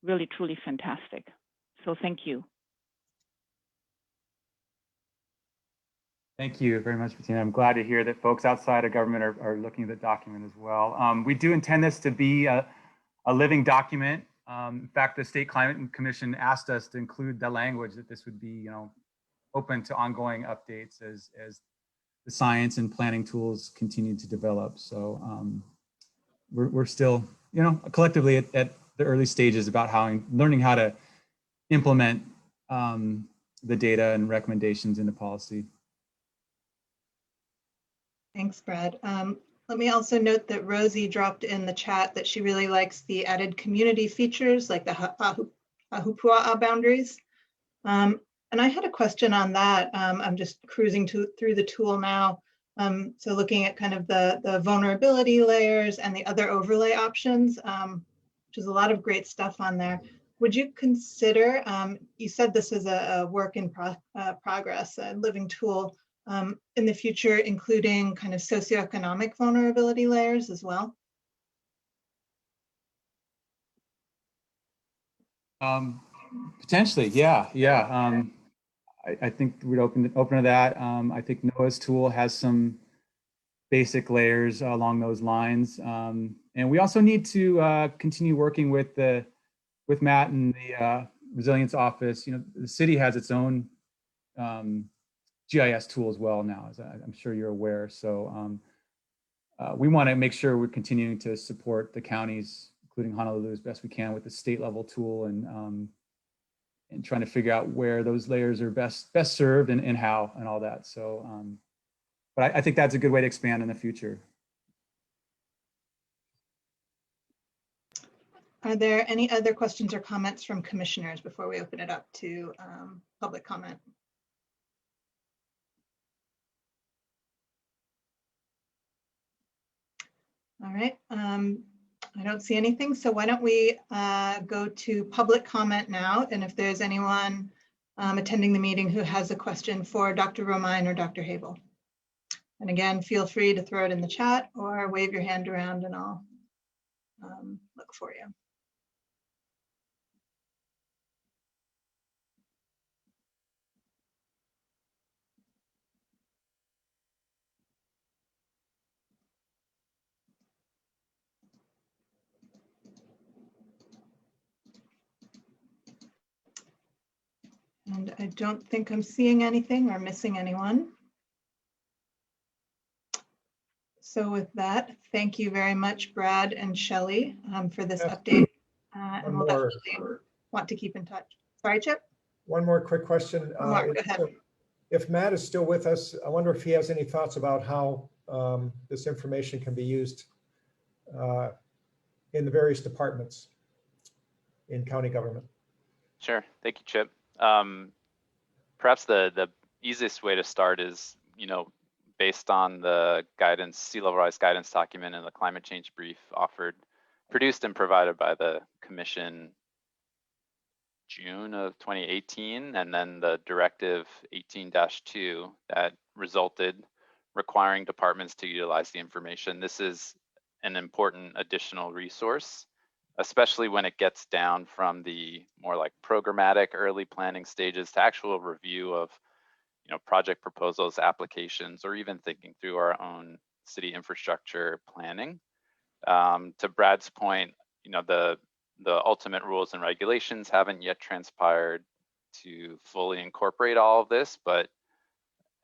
really, truly fantastic. So thank you. Thank you very much, Bettina. I'm glad to hear that folks outside of government are looking at the document as well. We do intend this to be a living document. In fact, the State Climate Commission asked us to include the language that this would be, open to ongoing updates as the science and planning tools continue to develop. So we're still, collectively at the early stages about learning how to implement the data and recommendations into policy. Thanks, Brad. Let me also note that Rosie dropped in the chat that she really likes the added community features like the Ahupua'a boundaries. And I had a question on that. I'm just cruising through the tool now. So looking at kind of the vulnerability layers and the other overlay options, which is a lot of great stuff on there. Would you consider, you said this is a work in progress, a living tool, in the future, including kind of socioeconomic vulnerability layers as well? Potentially, yeah. I think we'd open to that. I think NOAA's tool has some basic layers along those lines, and we also need to continue working with Matt and the Resilience Office. The city has its own GIS tool as well now, as I'm sure you're aware. So we want to make sure we're continuing to support the counties, including Honolulu, as best we can with the state level tool, and trying to figure out where those layers are best served and how and all that. So, but I think that's a good way to expand in the future. Are there any other questions or comments from commissioners before we open it up to public comment? All right, I don't see anything, so why don't we go to public comment now, and if there's anyone attending the meeting who has a question for Dr. Romine or Dr. Habel. And again, feel free to throw it in the chat or wave your hand around and I'll look for you. And I don't think I'm seeing anything or missing anyone. So with that, thank you very much, Brad and Shelley, for this update. And we'll definitely want to keep in touch. Sorry, Chip? One more quick question. Go ahead. If Matt is still with us, I wonder if he has any thoughts about how this information can be used in the various departments in county government. Sure, thank you, Chip. Perhaps the easiest way to start is, based on the guidance, sea level rise guidance document and the climate change brief produced and provided by the Commission June of 2018, and then the Directive 18-2 that resulted requiring departments to utilize the information. This is an important additional resource, especially when it gets down from the more like programmatic early planning stages to actual review of project proposals, applications, or even thinking through our own city infrastructure planning. To Brad's point, the ultimate rules and regulations haven't yet transpired to fully incorporate all of this, but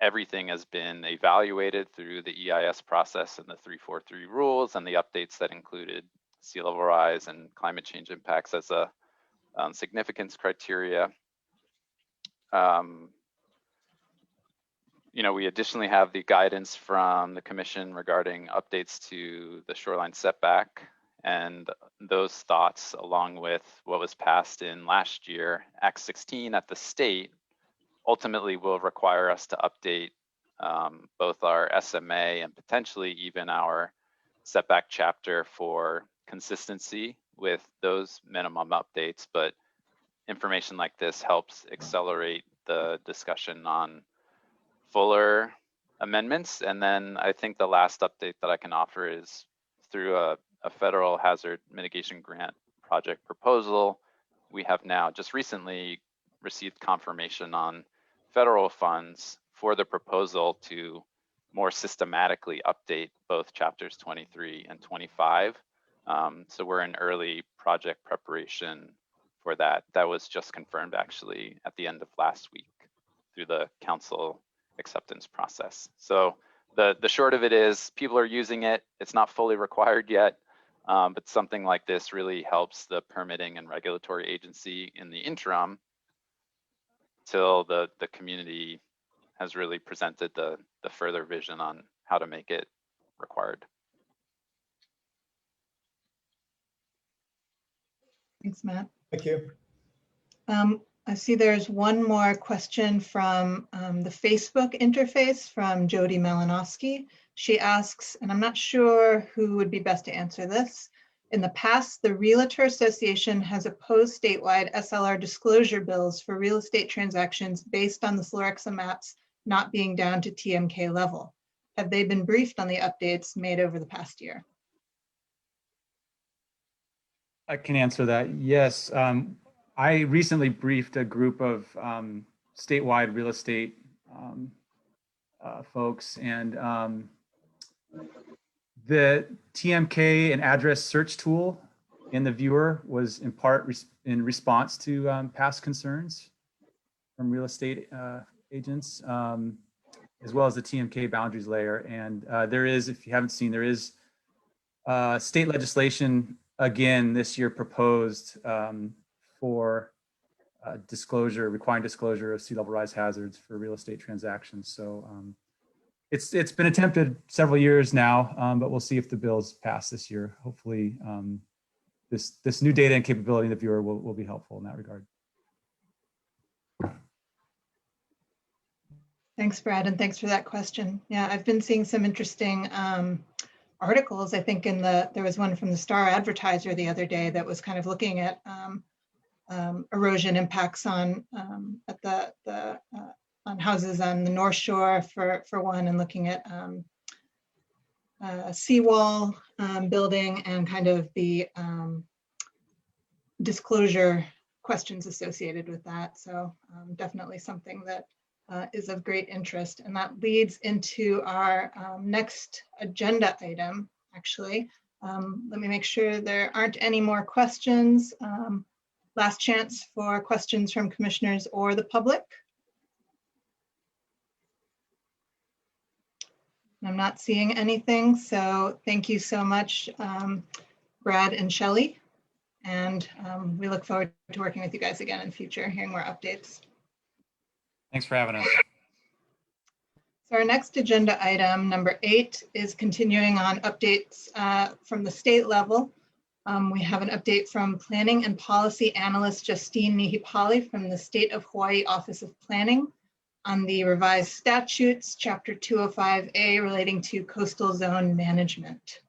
everything has been evaluated through the EIS process and the 343 rules and the updates that included sea level rise and climate change impacts as a significance criteria. We additionally have the guidance from the commission regarding updates to the shoreline setback, and those thoughts, along with what was passed in last year, Act 16 at the state, ultimately will require us to update both our SMA and potentially even our setback chapter for consistency with those minimum updates. But information like this helps accelerate the discussion on fuller amendments. And then I think the last update that I can offer is through a federal hazard mitigation grant project proposal. We have now just recently received confirmation on federal funds for the proposal to more systematically update both chapters 23 and 25. So we're in early project preparation for that. That was just confirmed actually at the end of last week through the council acceptance process. So the short of it is people are using it. It's not fully required yet, but something like this really helps the permitting and regulatory agency in the interim till the community has really presented the further vision on how to make it required. Thanks, Matt. Thank you. I see there's one more question from the Facebook interface from Jody Malinowski. She asks, and I'm not sure who would be best to answer this. In the past, the Realtor Association has opposed statewide SLR disclosure bills for real estate transactions based on the Slorexa maps not being down to TMK level. Have they been briefed on the updates made over the past year? I can answer that. Yes. I recently briefed a group of statewide real estate folks, and the TMK and address search tool in the viewer was in part in response to past concerns from real estate agents, as well as the TMK boundaries layer. And there is, if you haven't seen, there is state legislation again this year proposed for disclosure, requiring disclosure of sea level rise hazards for real estate transactions. So it's been attempted several years now, but we'll see if the bills pass this year. Hopefully this new data and capability in the viewer will be helpful in that regard. Thanks, Brad, and thanks for that question. Yeah, I've been seeing some interesting articles. I think there was one from the Star Advertiser the other day that was kind of looking at erosion impacts on on houses on the North Shore for one, and looking at seawall building and kind of the disclosure questions associated with that. So definitely something that is of great interest. And that leads into our next agenda item, actually. Let me make sure there aren't any more questions. Last chance for questions from commissioners or the public. I'm not seeing anything, so thank you so much, Brad and Shelley. And we look forward to working with you guys again in the future, hearing more updates. Thanks for having us. So our next agenda item, number 8, is continuing on updates from the state level. We have an update from Planning and Policy Analyst Justine Nihipali from the State of Hawaii Office of Planning on the revised statutes, Chapter 205A, relating to coastal zone management.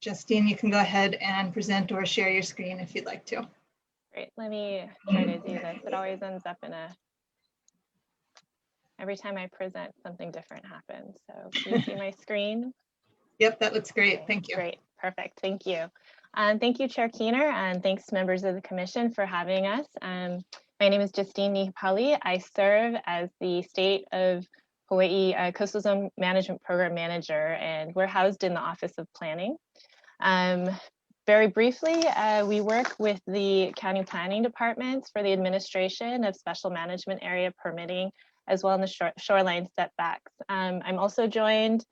Justine, you can go ahead and present or share your screen if you'd like to. Great, let me try to do this. It always ends up in every time I present, something different happens. So can you see my screen? Yep, that looks great. Okay, thank you. Great, perfect, thank you. Thank you, Chair Keener, and thanks to members of the commission for having us. My name is Justine Nihipali. I serve as the State of Hawaii Coastal Zone Management Program Manager, and we're housed in the Office of Planning. very briefly, we work with the county planning departments for the administration of special management area permitting, as well as the shoreline setbacks. I'm also joined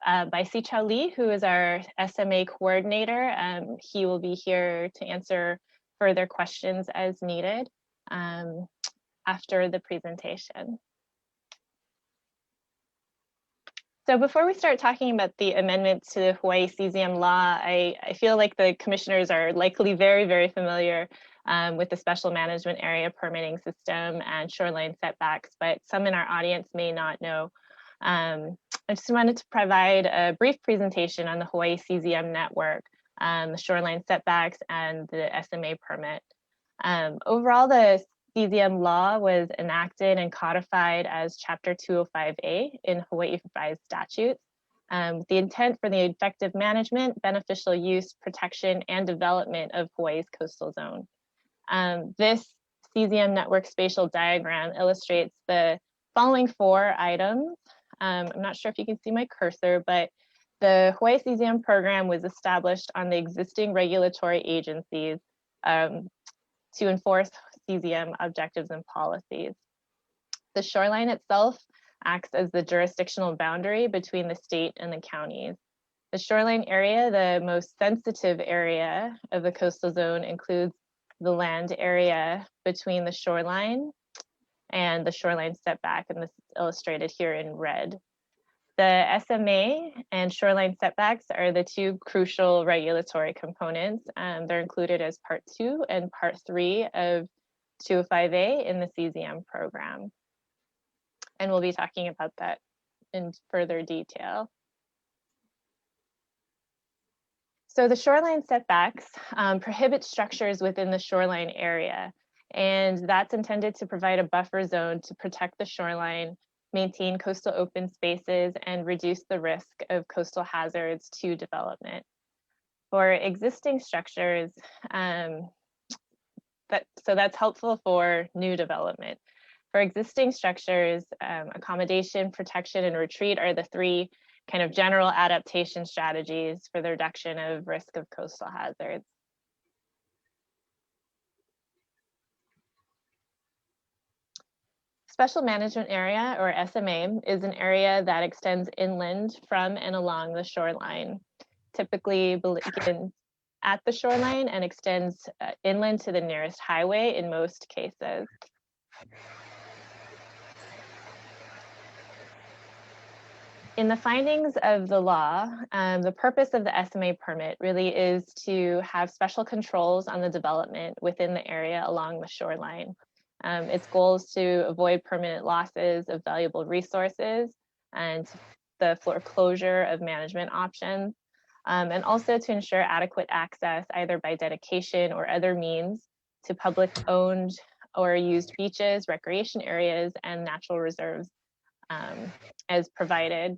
by Si Chao Lee, who is our SMA coordinator. He will be here to answer further questions as needed after the presentation. So before we start talking about the amendments to the Hawaii CZM law, I feel like the commissioners are likely very, very familiar with the special management area permitting system and shoreline setbacks, but some in our audience may not know. I just wanted to provide a brief presentation on the Hawaii CZM network, the shoreline setbacks, and the SMA permit. Overall, the CZM law was enacted and codified as Chapter 205A in Hawaii Revised Statutes. The intent for the effective management, beneficial use, protection, and development of Hawaii's coastal zone. This CZM network spatial diagram illustrates the following 4 items. I'm not sure if you can see my cursor, but the Hawaii CZM program was established on the existing regulatory agencies to enforce CZM objectives and policies. The shoreline itself acts as the jurisdictional boundary between the state and the counties. The shoreline area, the most sensitive area of the coastal zone, includes the land area between the shoreline and the shoreline setback, and this is illustrated here in red. The SMA and shoreline setbacks are the 2 crucial regulatory components. They're included as Part 2 and Part 3 of 205A in the CZM program. And we'll be talking about that in further detail. So the shoreline setbacks prohibit structures within the shoreline area, and that's intended to provide a buffer zone to protect the shoreline, maintain coastal open spaces, and reduce the risk of coastal hazards to development. For existing structures, so that's helpful for new development. For existing structures, accommodation, protection, and retreat are the 3 kind of general adaptation strategies for the reduction of risk of coastal hazards. Special Management Area, or SMA, is an area that extends inland from and along the shoreline, typically begins at the shoreline and extends inland to the nearest highway in most cases. In the findings of the law, the purpose of the SMA permit really is to have special controls on the development within the area along the shoreline. Its goal is to avoid permanent losses of valuable resources and the foreclosure of management options, and also to ensure adequate access either by dedication or other means to public-owned or used beaches, recreation areas, and natural reserves as provided.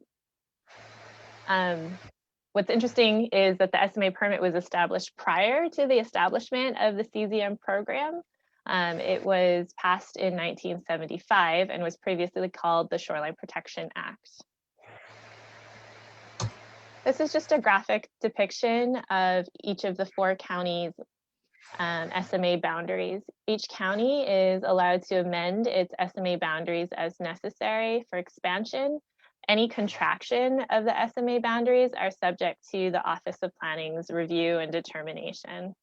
What's interesting is that the SMA permit was established prior to the establishment of the CZM program. It was passed in 1975 and was previously called the Shoreline Protection Act. This is just a graphic depiction of each of the 4 counties' SMA boundaries. Each county is allowed to amend its SMA boundaries as necessary for expansion. Any contraction of the SMA boundaries are subject to the Office of Planning's review and determination.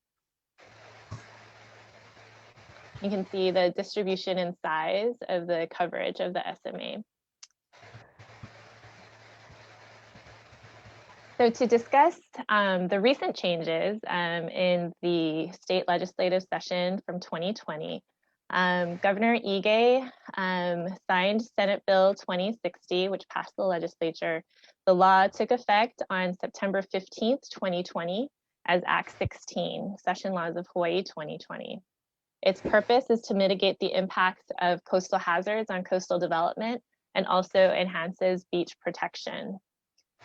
You can see the distribution and size of the coverage of the SMA. So to discuss the recent changes in the state legislative session from 2020, Governor Ige signed Senate Bill 2060, which passed the legislature. The law took effect on September 15th, 2020 as Act 16, Session Laws of Hawaii 2020. Its purpose is to mitigate the impacts of coastal hazards on coastal development and also enhances beach protection.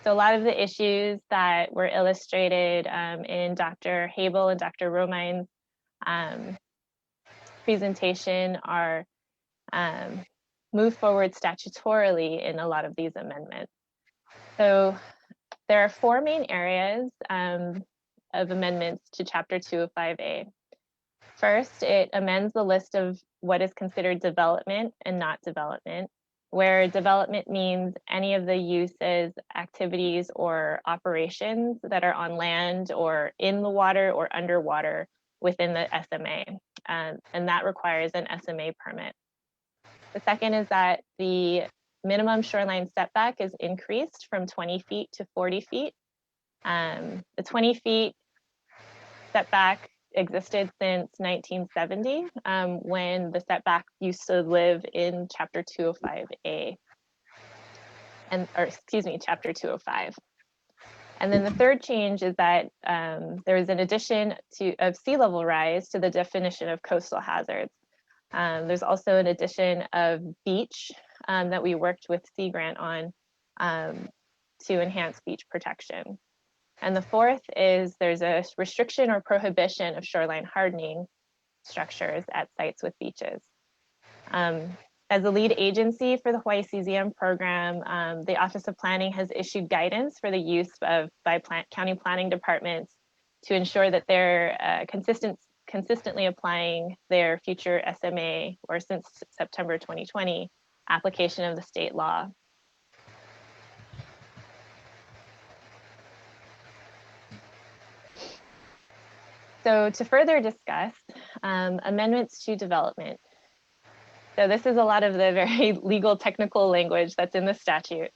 So a lot of the issues that were illustrated in Dr. Habel and Dr. Romine's presentation are moved forward statutorily in a lot of these amendments. So there are 4 main areas of amendments to Chapter 205A. First, it amends the list of what is considered development and not development, where development means any of the uses, activities, or operations that are on land or in the water or underwater within the SMA, and that requires an SMA permit. The second is that the minimum shoreline setback is increased from 20 feet to 40 feet. The 20 feet setback existed since 1970, when the setback used to live in Chapter 205A, Chapter 205. And then the third change is that there is an addition of sea level rise to the definition of coastal hazards. There's also an addition of beach that we worked with Sea Grant on to enhance beach protection. And the fourth is there's a restriction or prohibition of shoreline hardening structures at sites with beaches. As the lead agency for the Hawaii CZM program, the Office of Planning has issued guidance for the use by county planning departments to ensure that they're consistently applying their future SMA, or since September 2020, application of the state law. So to further discuss amendments to development. So this is a lot of the very legal technical language that's in the statute.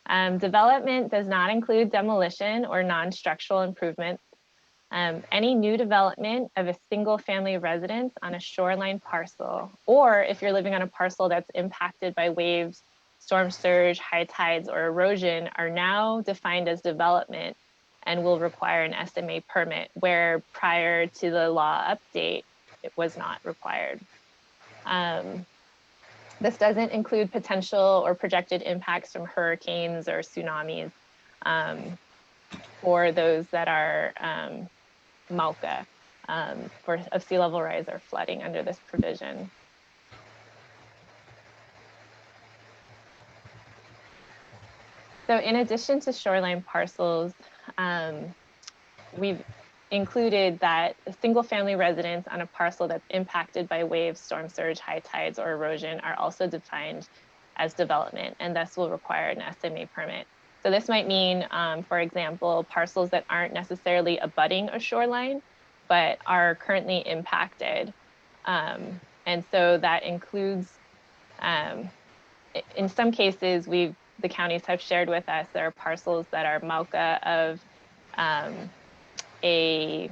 Development does not include demolition or non-structural improvements. Any new development of a single family residence on a shoreline parcel, or if you're living on a parcel that's impacted by waves, storm surge, high tides, or erosion, are now defined as development and will require an SMA permit, where prior to the law update, it was not required. This doesn't include potential or projected impacts from hurricanes or tsunamis, or those that are MAUCA of sea level rise or flooding under this provision. So in addition to shoreline parcels, we've included that a single family residence on a parcel that's impacted by waves, storm surge, high tides, or erosion are also defined as development, and thus will require an SMA permit. So this might mean, for example, parcels that aren't necessarily abutting a shoreline, but are currently impacted. And so that includes, in some cases, the counties have shared with us, there are parcels that are MAUCA of a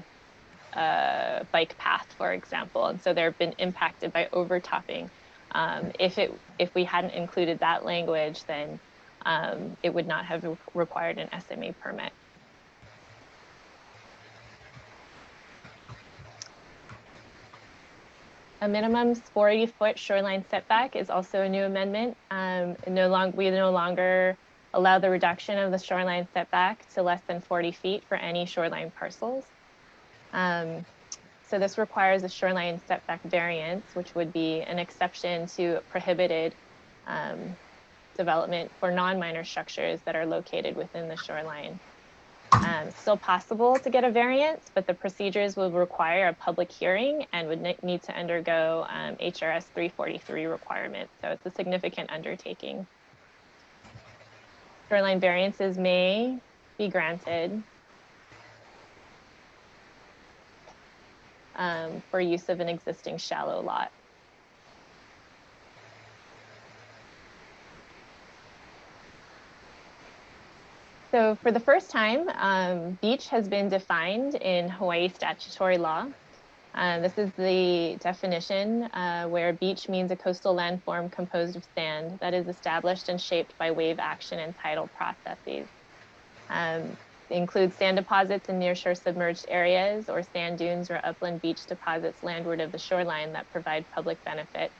bike path, for example, and so they've been impacted by overtopping. If we hadn't included that language, then it would not have required an SMA permit. A minimum 40-foot shoreline setback is also a new amendment. We no longer allow the reduction of the shoreline setback to less than 40 feet for any shoreline parcels. So this requires a shoreline setback variance, which would be an exception to prohibited development for non-minor structures that are located within the shoreline. Still possible to get a variance, but the procedures will require a public hearing and would need to undergo HRS 343 requirements. So it's a significant undertaking. Shoreline variances may be granted for use of an existing shallow lot. So for the first time, beach has been defined in Hawaii statutory law. This is the definition where beach means a coastal landform composed of sand that is established and shaped by wave action and tidal processes. It includes sand deposits in nearshore submerged areas or sand dunes or upland beach deposits landward of the shoreline that provide public benefit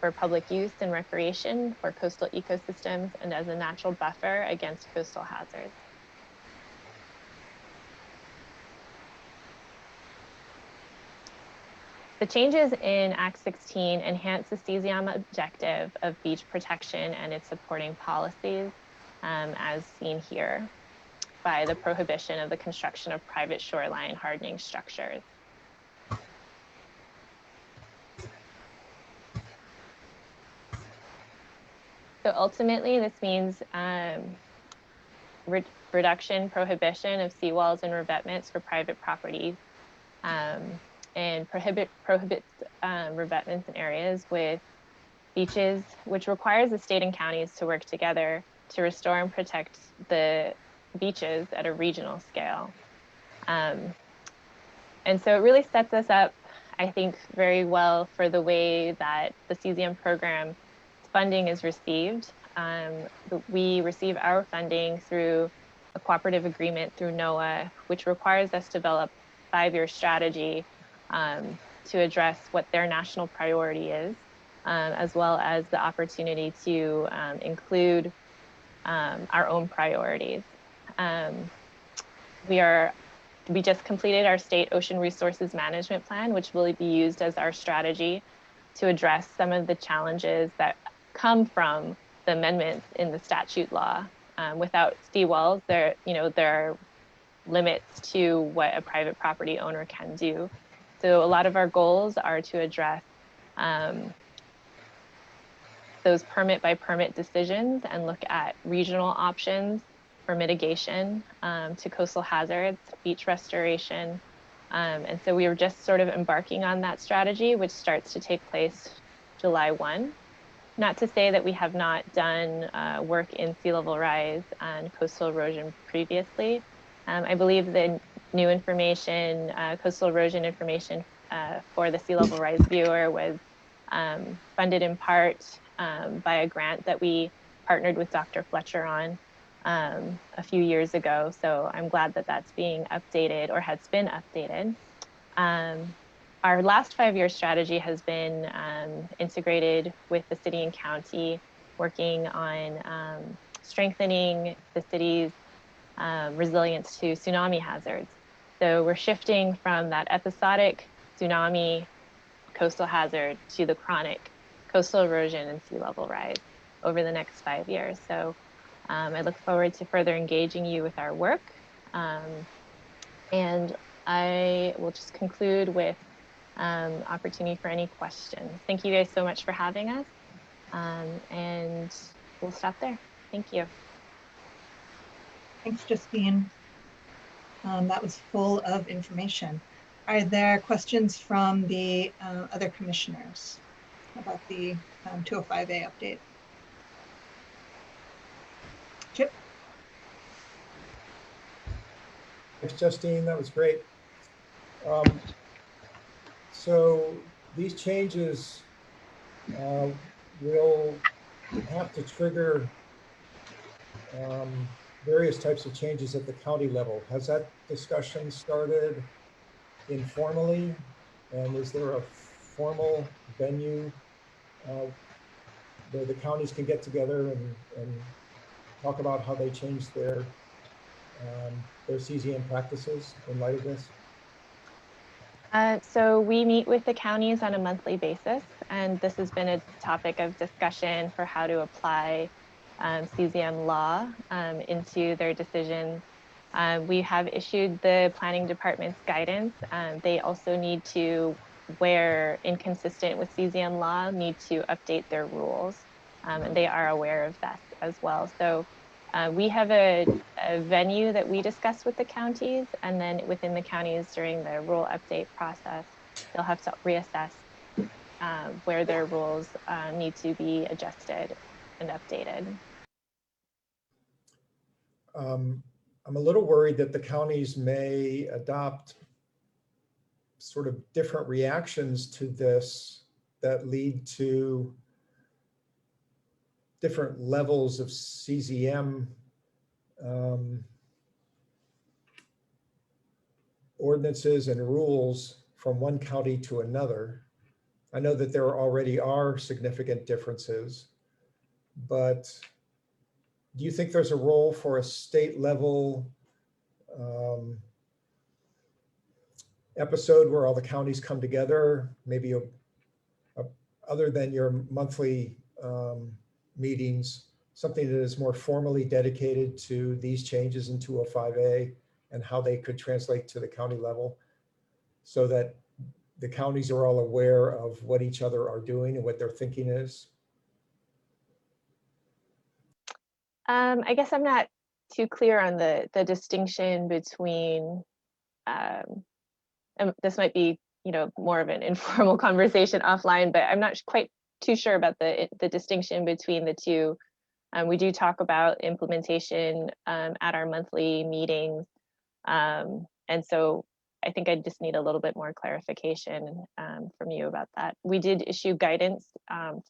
for public use and recreation for coastal ecosystems and as a natural buffer against coastal hazards. The changes in Act 16 enhance the CZM objective of beach protection and its supporting policies, as seen here. by the prohibition of the construction of private shoreline hardening structures. So ultimately, this means reduction, prohibition of seawalls and revetments for private property, and prohibits revetments in areas with beaches, which requires the state and counties to work together to restore and protect the beaches at a regional scale. And so it really sets us up, I think, very well for the way that the CZM program funding is received. We receive our funding through a cooperative agreement through NOAA, which requires us to develop a 5-year strategy to address what their national priority is, as well as the opportunity to include our own priorities. We just completed our state ocean resources management plan, which will be used as our strategy to address some of the challenges that come from the amendments in the statute law. Without seawalls, there are limits to what a private property owner can do. So a lot of our goals are to address those permit by permit decisions and look at regional options for mitigation to coastal hazards, beach restoration. And so we were just sort of embarking on that strategy, which starts to take place July 1. Not to say that we have not done work in sea level rise and coastal erosion previously. I believe the new information, coastal erosion information for the sea level rise viewer was funded in part by a grant that we partnered with Dr. Fletcher on a few years ago. So I'm glad that that's being updated or has been updated. Our last 5-year strategy has been integrated with the city and county, working on strengthening the city's resilience to tsunami hazards. So we're shifting from that episodic tsunami coastal hazard to the chronic coastal erosion and sea level rise over the next 5 years. So I look forward to further engaging you with our work. And I will just conclude with opportunity for any questions. Thank you guys so much for having us. And we'll stop there. Thank you. Thanks, Justine. That was full of information. Are there questions from the other commissioners about the 205A update? Chip? Thanks, Justine. That was great. So these changes will have to trigger various types of changes at the county level. Has that discussion started informally? And is there a formal venue where the counties can get together and talk about how they change their CZM practices in light of this? So we meet with the counties on a monthly basis, and this has been a topic of discussion for how to apply CZM law into their decisions. We have issued the planning department's guidance. They also need to, where inconsistent with CZM law, need to update their rules, and they are aware of that as well. So we have a venue that we discuss with the counties, and then within the counties during the rule update process, they'll have to reassess where their rules need to be adjusted and updated. I'm a little worried that the counties may adopt sort of different reactions to this that lead to different levels of CZM ordinances and rules from one county to another. I know that there already are significant differences, but do you think there's a role for a state level episode where all the counties come together, maybe other than your monthly meetings, something that is more formally dedicated to these changes in 205A and how they could translate to the county level, so that the counties are all aware of what each other are doing and what their thinking is? I guess I'm not too clear on the distinction between, this might be, more of an informal conversation offline, but I'm not quite too sure about the distinction between the two. We do talk about implementation at our monthly meetings. And so I think I just need a little bit more clarification from you about that. We did issue guidance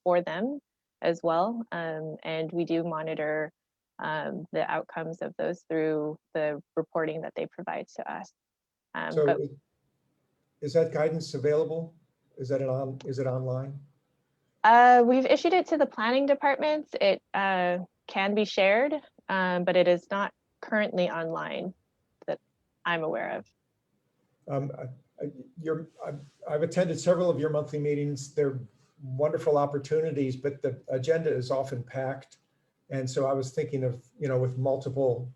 for them as well, and we do monitor the outcomes of those through the reporting that they provide to us. So is that guidance available? Is it online? We've issued it to the planning departments. It can be shared, but it is not currently online that I'm aware of. I've attended several of your monthly meetings. They're wonderful opportunities, but the agenda is often packed. And so I was thinking of, with multiple,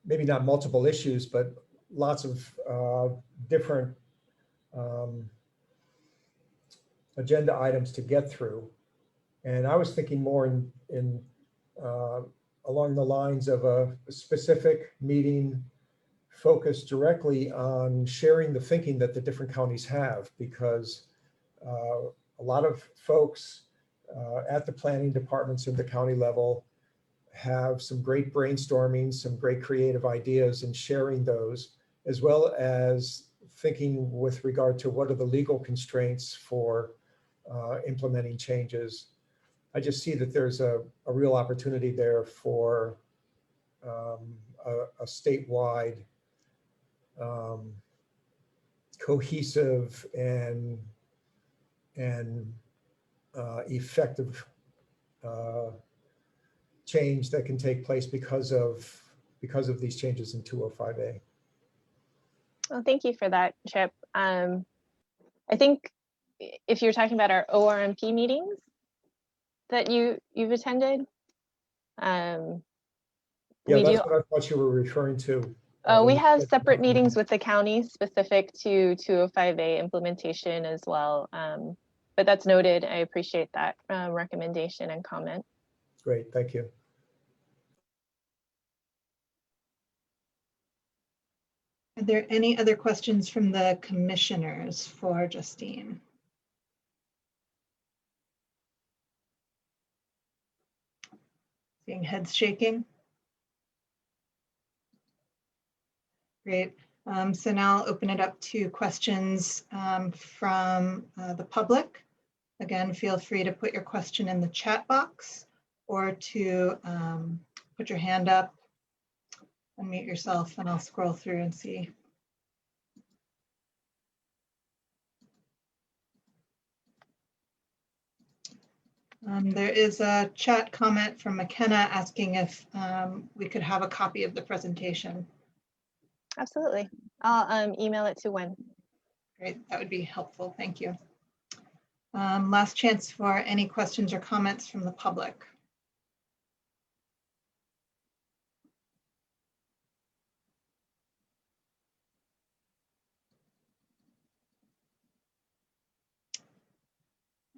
maybe not multiple issues, but lots of different agenda items to get through. And I was thinking more in along the lines of a specific meeting focused directly on sharing the thinking that the different counties have, because a lot of folks at the planning departments at the county level have some great brainstorming, some great creative ideas, and sharing those, as well as thinking with regard to what are the legal constraints for implementing changes. I just see that there's a real opportunity there for a statewide cohesive and effective change that can take place because of these changes in 205A. Well, thank you for that, Chip. I think if you're talking about our ORMP meetings that you've attended, yeah, that's what I thought you were referring to. We have separate meetings with the county specific to 205A implementation as well. But that's noted. I appreciate that recommendation and comment. Great, thank you. Are there any other questions from the commissioners for Justine? Seeing heads shaking. Great. So now I'll open it up to questions from the public. Again, feel free to put your question in the chat box or to put your hand up, unmute yourself, and I'll scroll through and see. There is a chat comment from McKenna asking if we could have a copy of the presentation. Absolutely. I'll email it to Wen. Great, that would be helpful. Thank you. Last chance for any questions or comments from the public.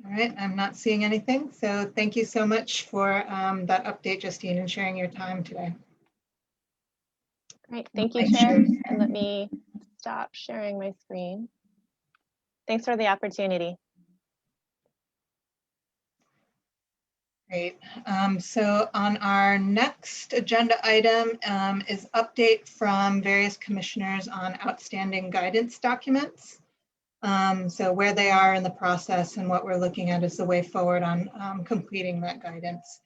All right, I'm not seeing anything. So thank you so much for that update, Justine, and sharing your time today. Great, thank you, Chair. And let me stop sharing my screen. Thanks for the opportunity. Great. So on our next agenda item is update from various commissioners on outstanding guidance documents. So where they are in the process and what we're looking at is the way forward on completing that guidance.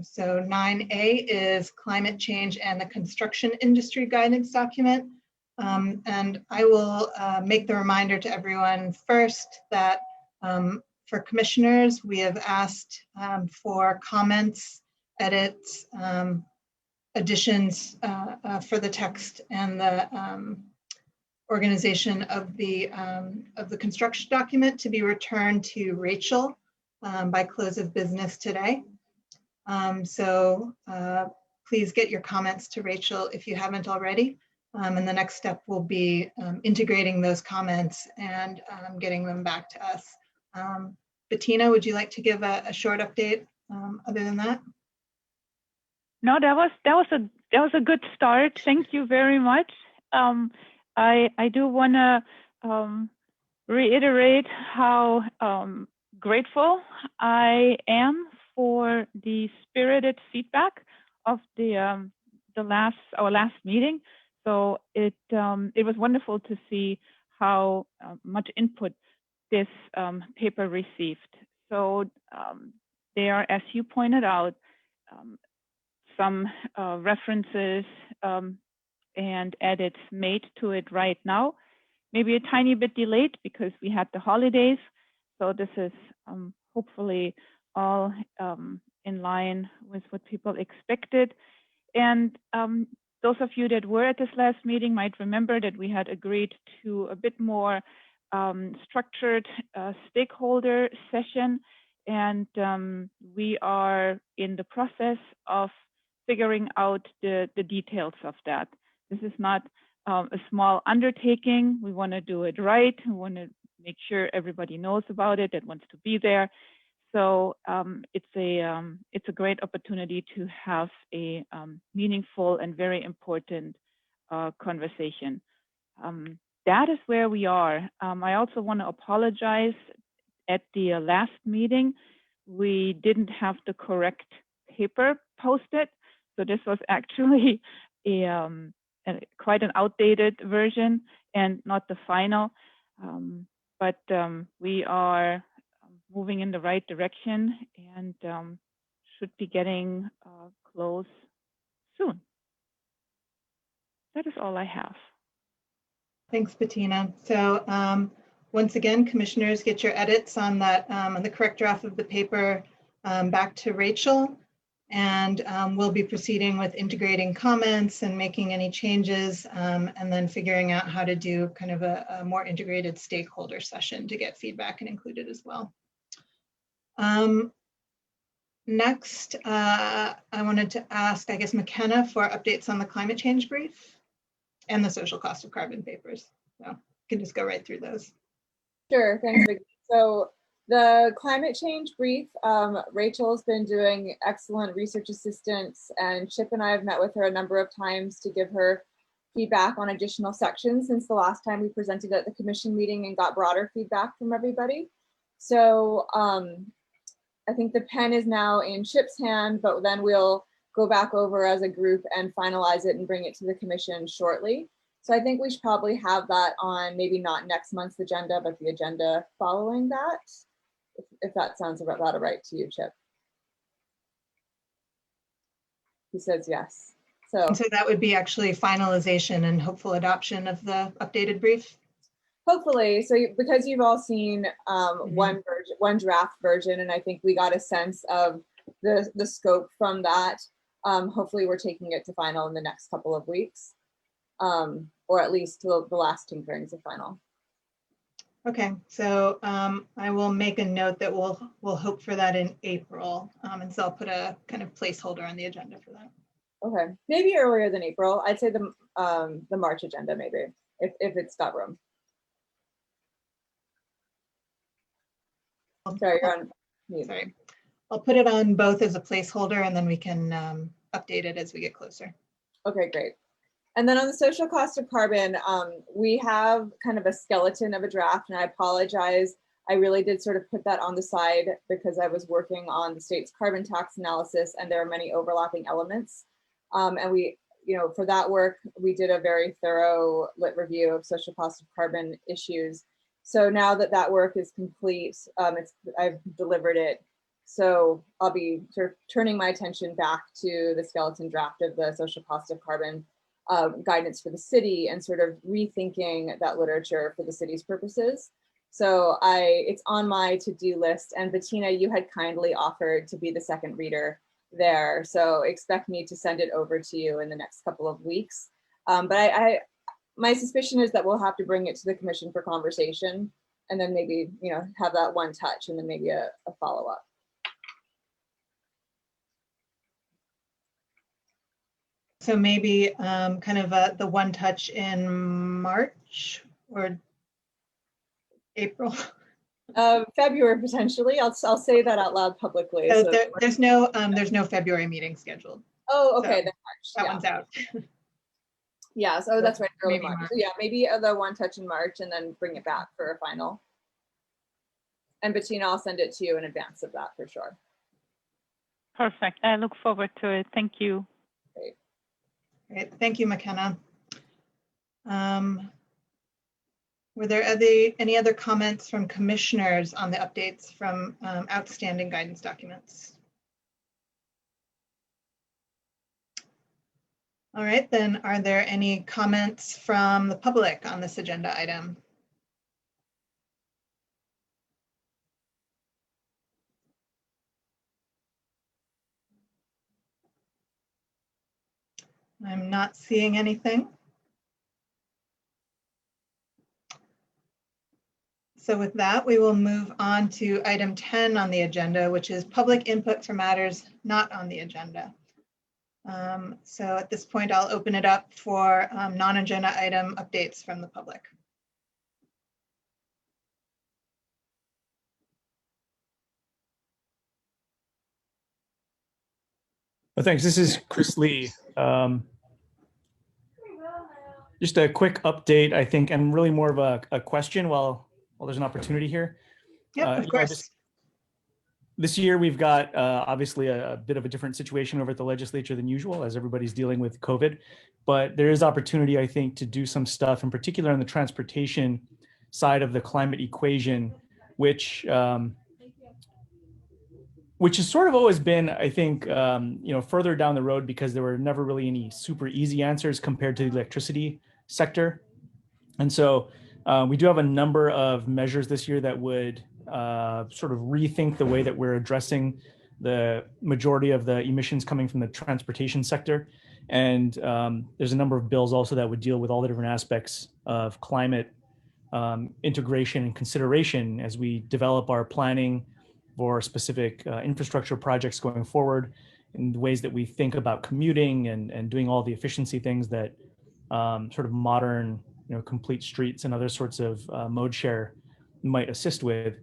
So 9A is climate change and the construction industry guidance document. And I will make the reminder to everyone first that for commissioners, we have asked for comments, edits, additions for the text and the organization of the construction document to be returned to Rachel by close of business today. Please get your comments to Rachel if you haven't already. And the next step will be integrating those comments and getting them back to us. Bettina, would you like to give a short update other than that? No, that was a good start. Thank you very much. I do want to reiterate how grateful I am for the spirited feedback of our last meeting. So it was wonderful to see how much input this paper received. So there are, as you pointed out, some references and edits made to it right now. Maybe a tiny bit delayed because we had the holidays. So this is hopefully all in line with what people expected. And those of you that were at this last meeting might remember that we had agreed to a bit more structured stakeholder session. And we are in the process of figuring out the details of that. This is not a small undertaking. We want to do it right. We want to make sure everybody knows about it, that wants to be there. So it's a great opportunity to have a meaningful and very important conversation. That is where we are. I also want to apologize. At the last meeting, we didn't have the correct paper posted. So this was actually quite an outdated version and not the final. But we are moving in the right direction and should be getting close soon. That is all I have. Thanks, Bettina. So once again, commissioners, get your edits on that on the correct draft of the paper back to Rachel. And we'll be proceeding with integrating comments and making any changes and then figuring out how to do kind of a more integrated stakeholder session to get feedback and include it as well. Next, I wanted to ask, I guess, McKenna for updates on the climate change brief and the social cost of carbon papers. So you can just go right through those. Sure, thanks, Vicky. So the climate change brief, Rachel's been doing excellent research assistance, and Chip and I have met with her a number of times to give her feedback on additional sections since the last time we presented at the commission meeting and got broader feedback from everybody. So I think the pen is now in Chip's hand, but then we'll go back over as a group and finalize it and bring it to the commission shortly. So I think we should probably have that on maybe not next month's agenda, but the agenda following that, if that sounds about right to you, Chip. He says yes. So that would be actually finalization and hopeful adoption of the updated brief? Hopefully. So because you've all seen one draft version, and I think we got a sense of the scope from that, hopefully we're taking it to final in the next couple of weeks, or at least the last tinkerings of final. Okay, so I will make a note that we'll hope for that in April, and so I'll put a kind of placeholder on the agenda for that. Okay, maybe earlier than April. I'd say the March agenda, maybe, if it's got room. Sorry, you're on mute. Sorry, I'll put it on both as a placeholder, and then we can update it as we get closer. Okay, great. And then on the social cost of carbon, we have kind of a skeleton of a draft, and I apologize. I really did sort of put that on the side because I was working on the state's carbon tax analysis, and there are many overlapping elements. And we, for that work, we did a very thorough lit review of social cost of carbon issues. So now that work is complete, I've delivered it. So I'll be sort of turning my attention back to the skeleton draft of the social cost of carbon guidance for the city and sort of rethinking that literature for the city's purposes. So it's on my to-do list, and Bettina, you had kindly offered to be the second reader there. So expect me to send it over to you in the next couple of weeks. But my suspicion is that we'll have to bring it to the commission for conversation, and then maybe, have that one touch and then maybe a follow-up. So maybe kind of the one touch in March or April. February potentially. I'll say that out loud publicly. So So there's no February meeting scheduled. oh, okay, so then March. That Yeah. one's out. Yeah, so that's right, early Maybe March. March. So yeah, maybe the one touch in March and then bring it back for a final. And Bettina, I'll send it to you in advance of that for sure. Perfect. I look forward to it. Thank you. Great. Thank you, McKenna. Were there any other comments from commissioners on the updates from outstanding guidance documents? All right, then are there any comments from the public on this agenda item? I'm not seeing anything. So with that, we will move on to item 10 on the agenda, which is public input for matters not on the agenda. So at this point, I'll open it up for non-agenda item updates from the public. Well, thanks. This is Chris Lee. Just a quick update, I think, and really more of a question while there's an opportunity here. Yep, of course. This year, we've got obviously a bit of a different situation over at the legislature than usual as everybody's dealing with COVID. But there is opportunity, I think, to do some stuff, in particular on the transportation side of the climate equation, which has sort of always been, I think, further down the road because there were never really any super easy answers compared to the electricity sector. And so we do have a number of measures this year that would sort of rethink the way that we're addressing the majority of the emissions coming from the transportation sector. And there's a number of bills also that would deal with all the different aspects of climate integration and consideration as we develop our planning for specific infrastructure projects going forward, in the ways that we think about commuting and doing all the efficiency things that sort of modern, complete streets and other sorts of mode share might assist with.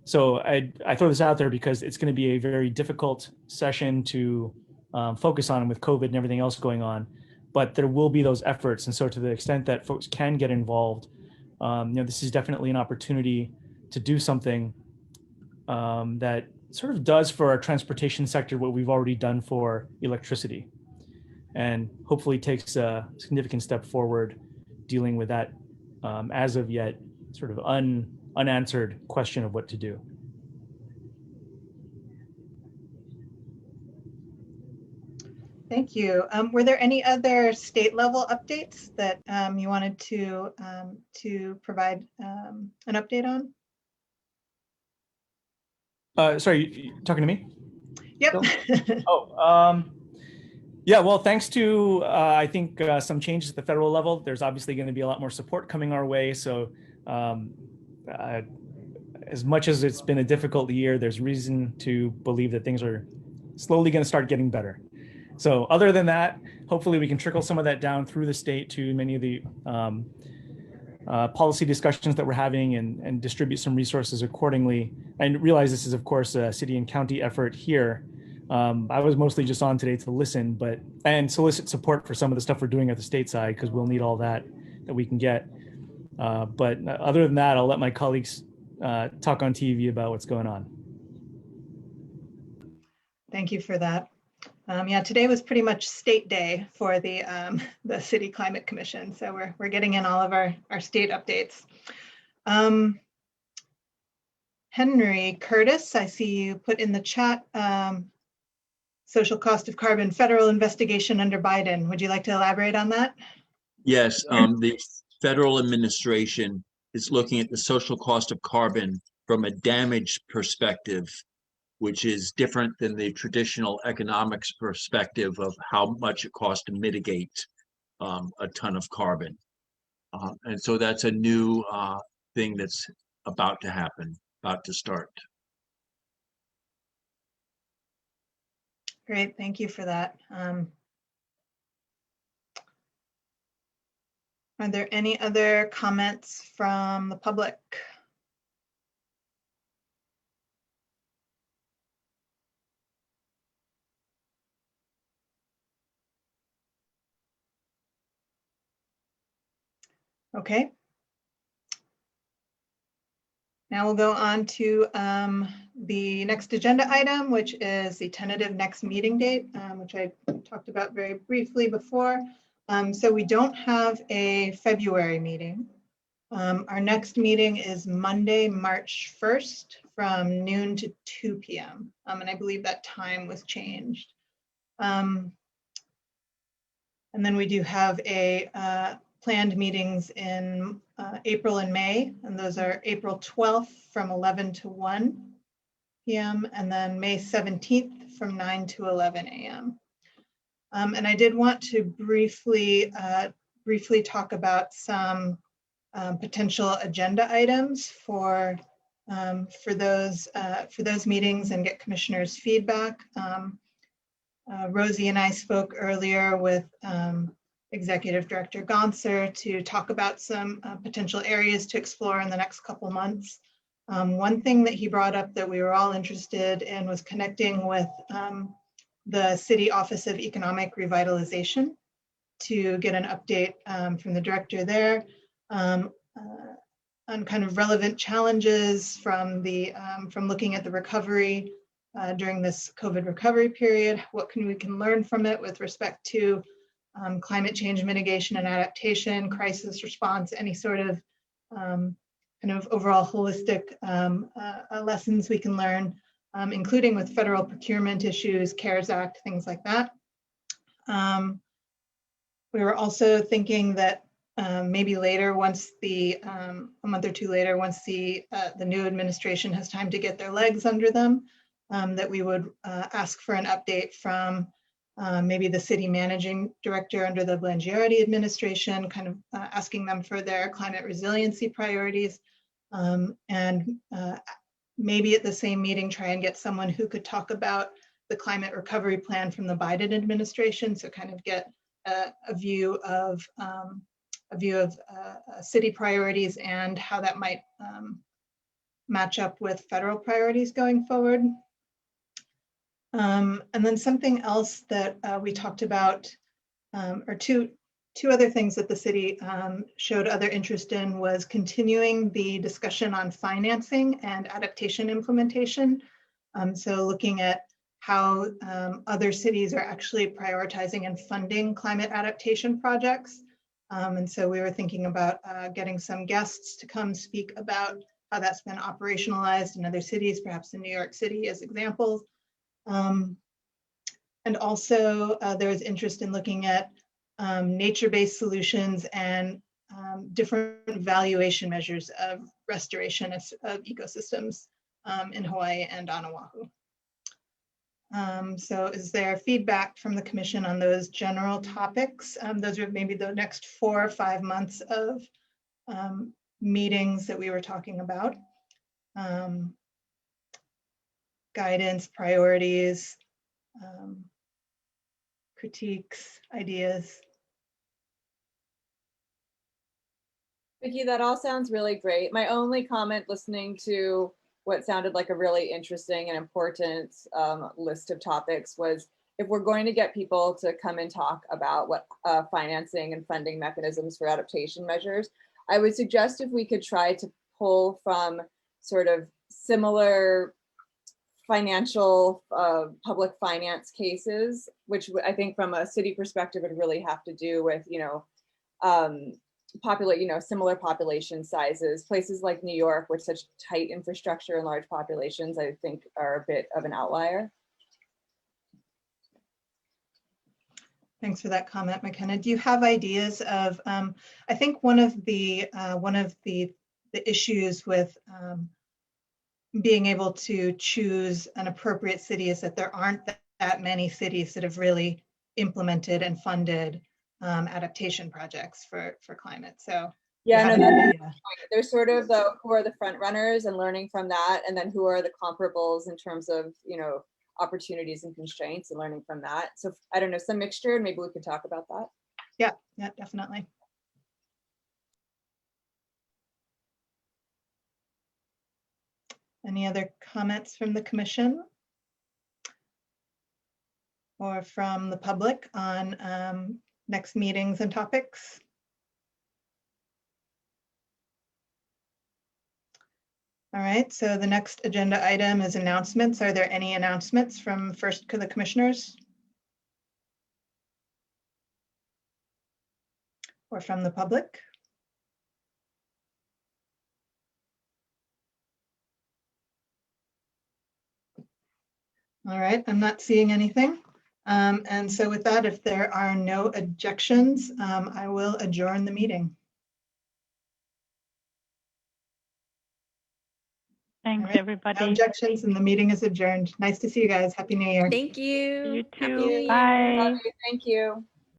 So I throw this out there because it's going to be a very difficult session to focus on with COVID and everything else going on, but there will be those efforts. And so to the extent that folks can get involved, this is definitely an opportunity to do something that sort of does for our transportation sector what we've already done for electricity, and hopefully takes a significant step forward dealing with that as of yet sort of unanswered question of what to do. Thank you. Were there any other state level updates that you wanted to provide an update on? Sorry, you talking to me? Yep. Yeah, well, thanks to, I think, some changes at the federal level, there's obviously going to be a lot more support coming our way. So as much as it's been a difficult year, there's reason to believe that things are slowly going to start getting better. So other than that, hopefully we can trickle some of that down through the state to many of the policy discussions that we're having and distribute some resources accordingly. And realize this is, of course, a city and county effort here. I was mostly just on today to listen, and solicit support for some of the stuff we're doing at the state side, because we'll need all that we can get. But other than that, I'll let my colleagues talk on TV about what's going on. Thank you for that. Yeah, today was pretty much state day for the City Climate Commission, so we're getting in all of our state updates. Henry Curtis, I see you put in the chat. Social cost of carbon, federal investigation under Biden. Would you like to elaborate on that? Yes, the federal administration is looking at the social cost of carbon from a damage perspective, which is different than the traditional economics perspective of how much it costs to mitigate a ton of carbon. And so that's a new thing that's about to happen, about to start. Great, thank you for that. Are there any other comments from the public? Okay. Now we'll go on to the next agenda item, which is the tentative next meeting date, which I talked about very briefly before. So we don't have a February meeting. Our next meeting is Monday, March 1st from noon to 2 p.m. And I believe that time was changed. And then we do have a planned meetings in April and May, and those are April 12th from 11 to 1 p.m. and then May 17th from 9 to 11 a.m. And I did want to briefly talk about some potential agenda items for those meetings and get commissioners' feedback. Rosie and I spoke earlier with Executive Director Gonser to talk about some potential areas to explore in the next couple months. One thing that he brought up that we were all interested in was connecting with the City Office of Economic Revitalization to get an update from the director there on kind of relevant challenges from looking at the recovery during this COVID recovery period. What we can learn from it with respect to climate change mitigation and adaptation, crisis response, any sort of kind of overall holistic lessons we can learn, including with federal procurement issues, CARES Act, things like that. We were also thinking that maybe later, once a month or two later, once the new administration has time to get their legs under them, that we would ask for an update from maybe the city managing director under the Blangiardi administration, kind of asking them for their climate resiliency priorities, and maybe at the same meeting try and get someone who could talk about the climate recovery plan from the Biden administration, so kind of get a view of city priorities and how that might match up with federal priorities going forward. And then something else that we talked about, or two other things that the city showed other interest in, was continuing the discussion on financing and adaptation implementation. So looking at how other cities are actually prioritizing and funding climate adaptation projects. And so we were thinking about getting some guests to come speak about how that's been operationalized in other cities, perhaps in New York City as examples. And also there was interest in looking at nature-based solutions and different valuation measures of restoration of ecosystems in Hawaii and on Oahu. So is there feedback from the commission on those general topics? Those are maybe the next 4 or 5 months of meetings that we were talking about. Guidance, priorities, critiques, ideas. Vicki, that all sounds really great. My only comment listening to what sounded like a really interesting and important list of topics was, if we're going to get people to come and talk about what financing and funding mechanisms for adaptation measures, I would suggest if we could try to pull from sort of similar financial public finance cases, which I think from a city perspective would really have to do with, similar population sizes. Places like New York with such tight infrastructure and large populations, I think are a bit of an outlier. Thanks for that comment, McKenna. Do you have ideas of, I think one of the issues with being able to choose an appropriate city is that there aren't that many cities that have really implemented and funded adaptation projects for climate. So Yeah, no, having that's the a good point. There's sort of the who are the front runners and learning from that, and then who are the comparables in terms of, you know, opportunities and constraints and learning from that. So I don't know, some mixture, and maybe we could talk about that. yeah, definitely. Any other comments from the commission or from the public on next meetings and topics? All right, so the next agenda item is announcements. Are there any announcements from first to the commissioners? Or from the public? All right, I'm not seeing anything. And so with that, if there are no objections, I will adjourn the meeting. Thanks, All right, everybody. no objections and the meeting is adjourned. Nice to see you guys. Happy New Year. Thank you. You Happy too. New Year. Bye. Thank you.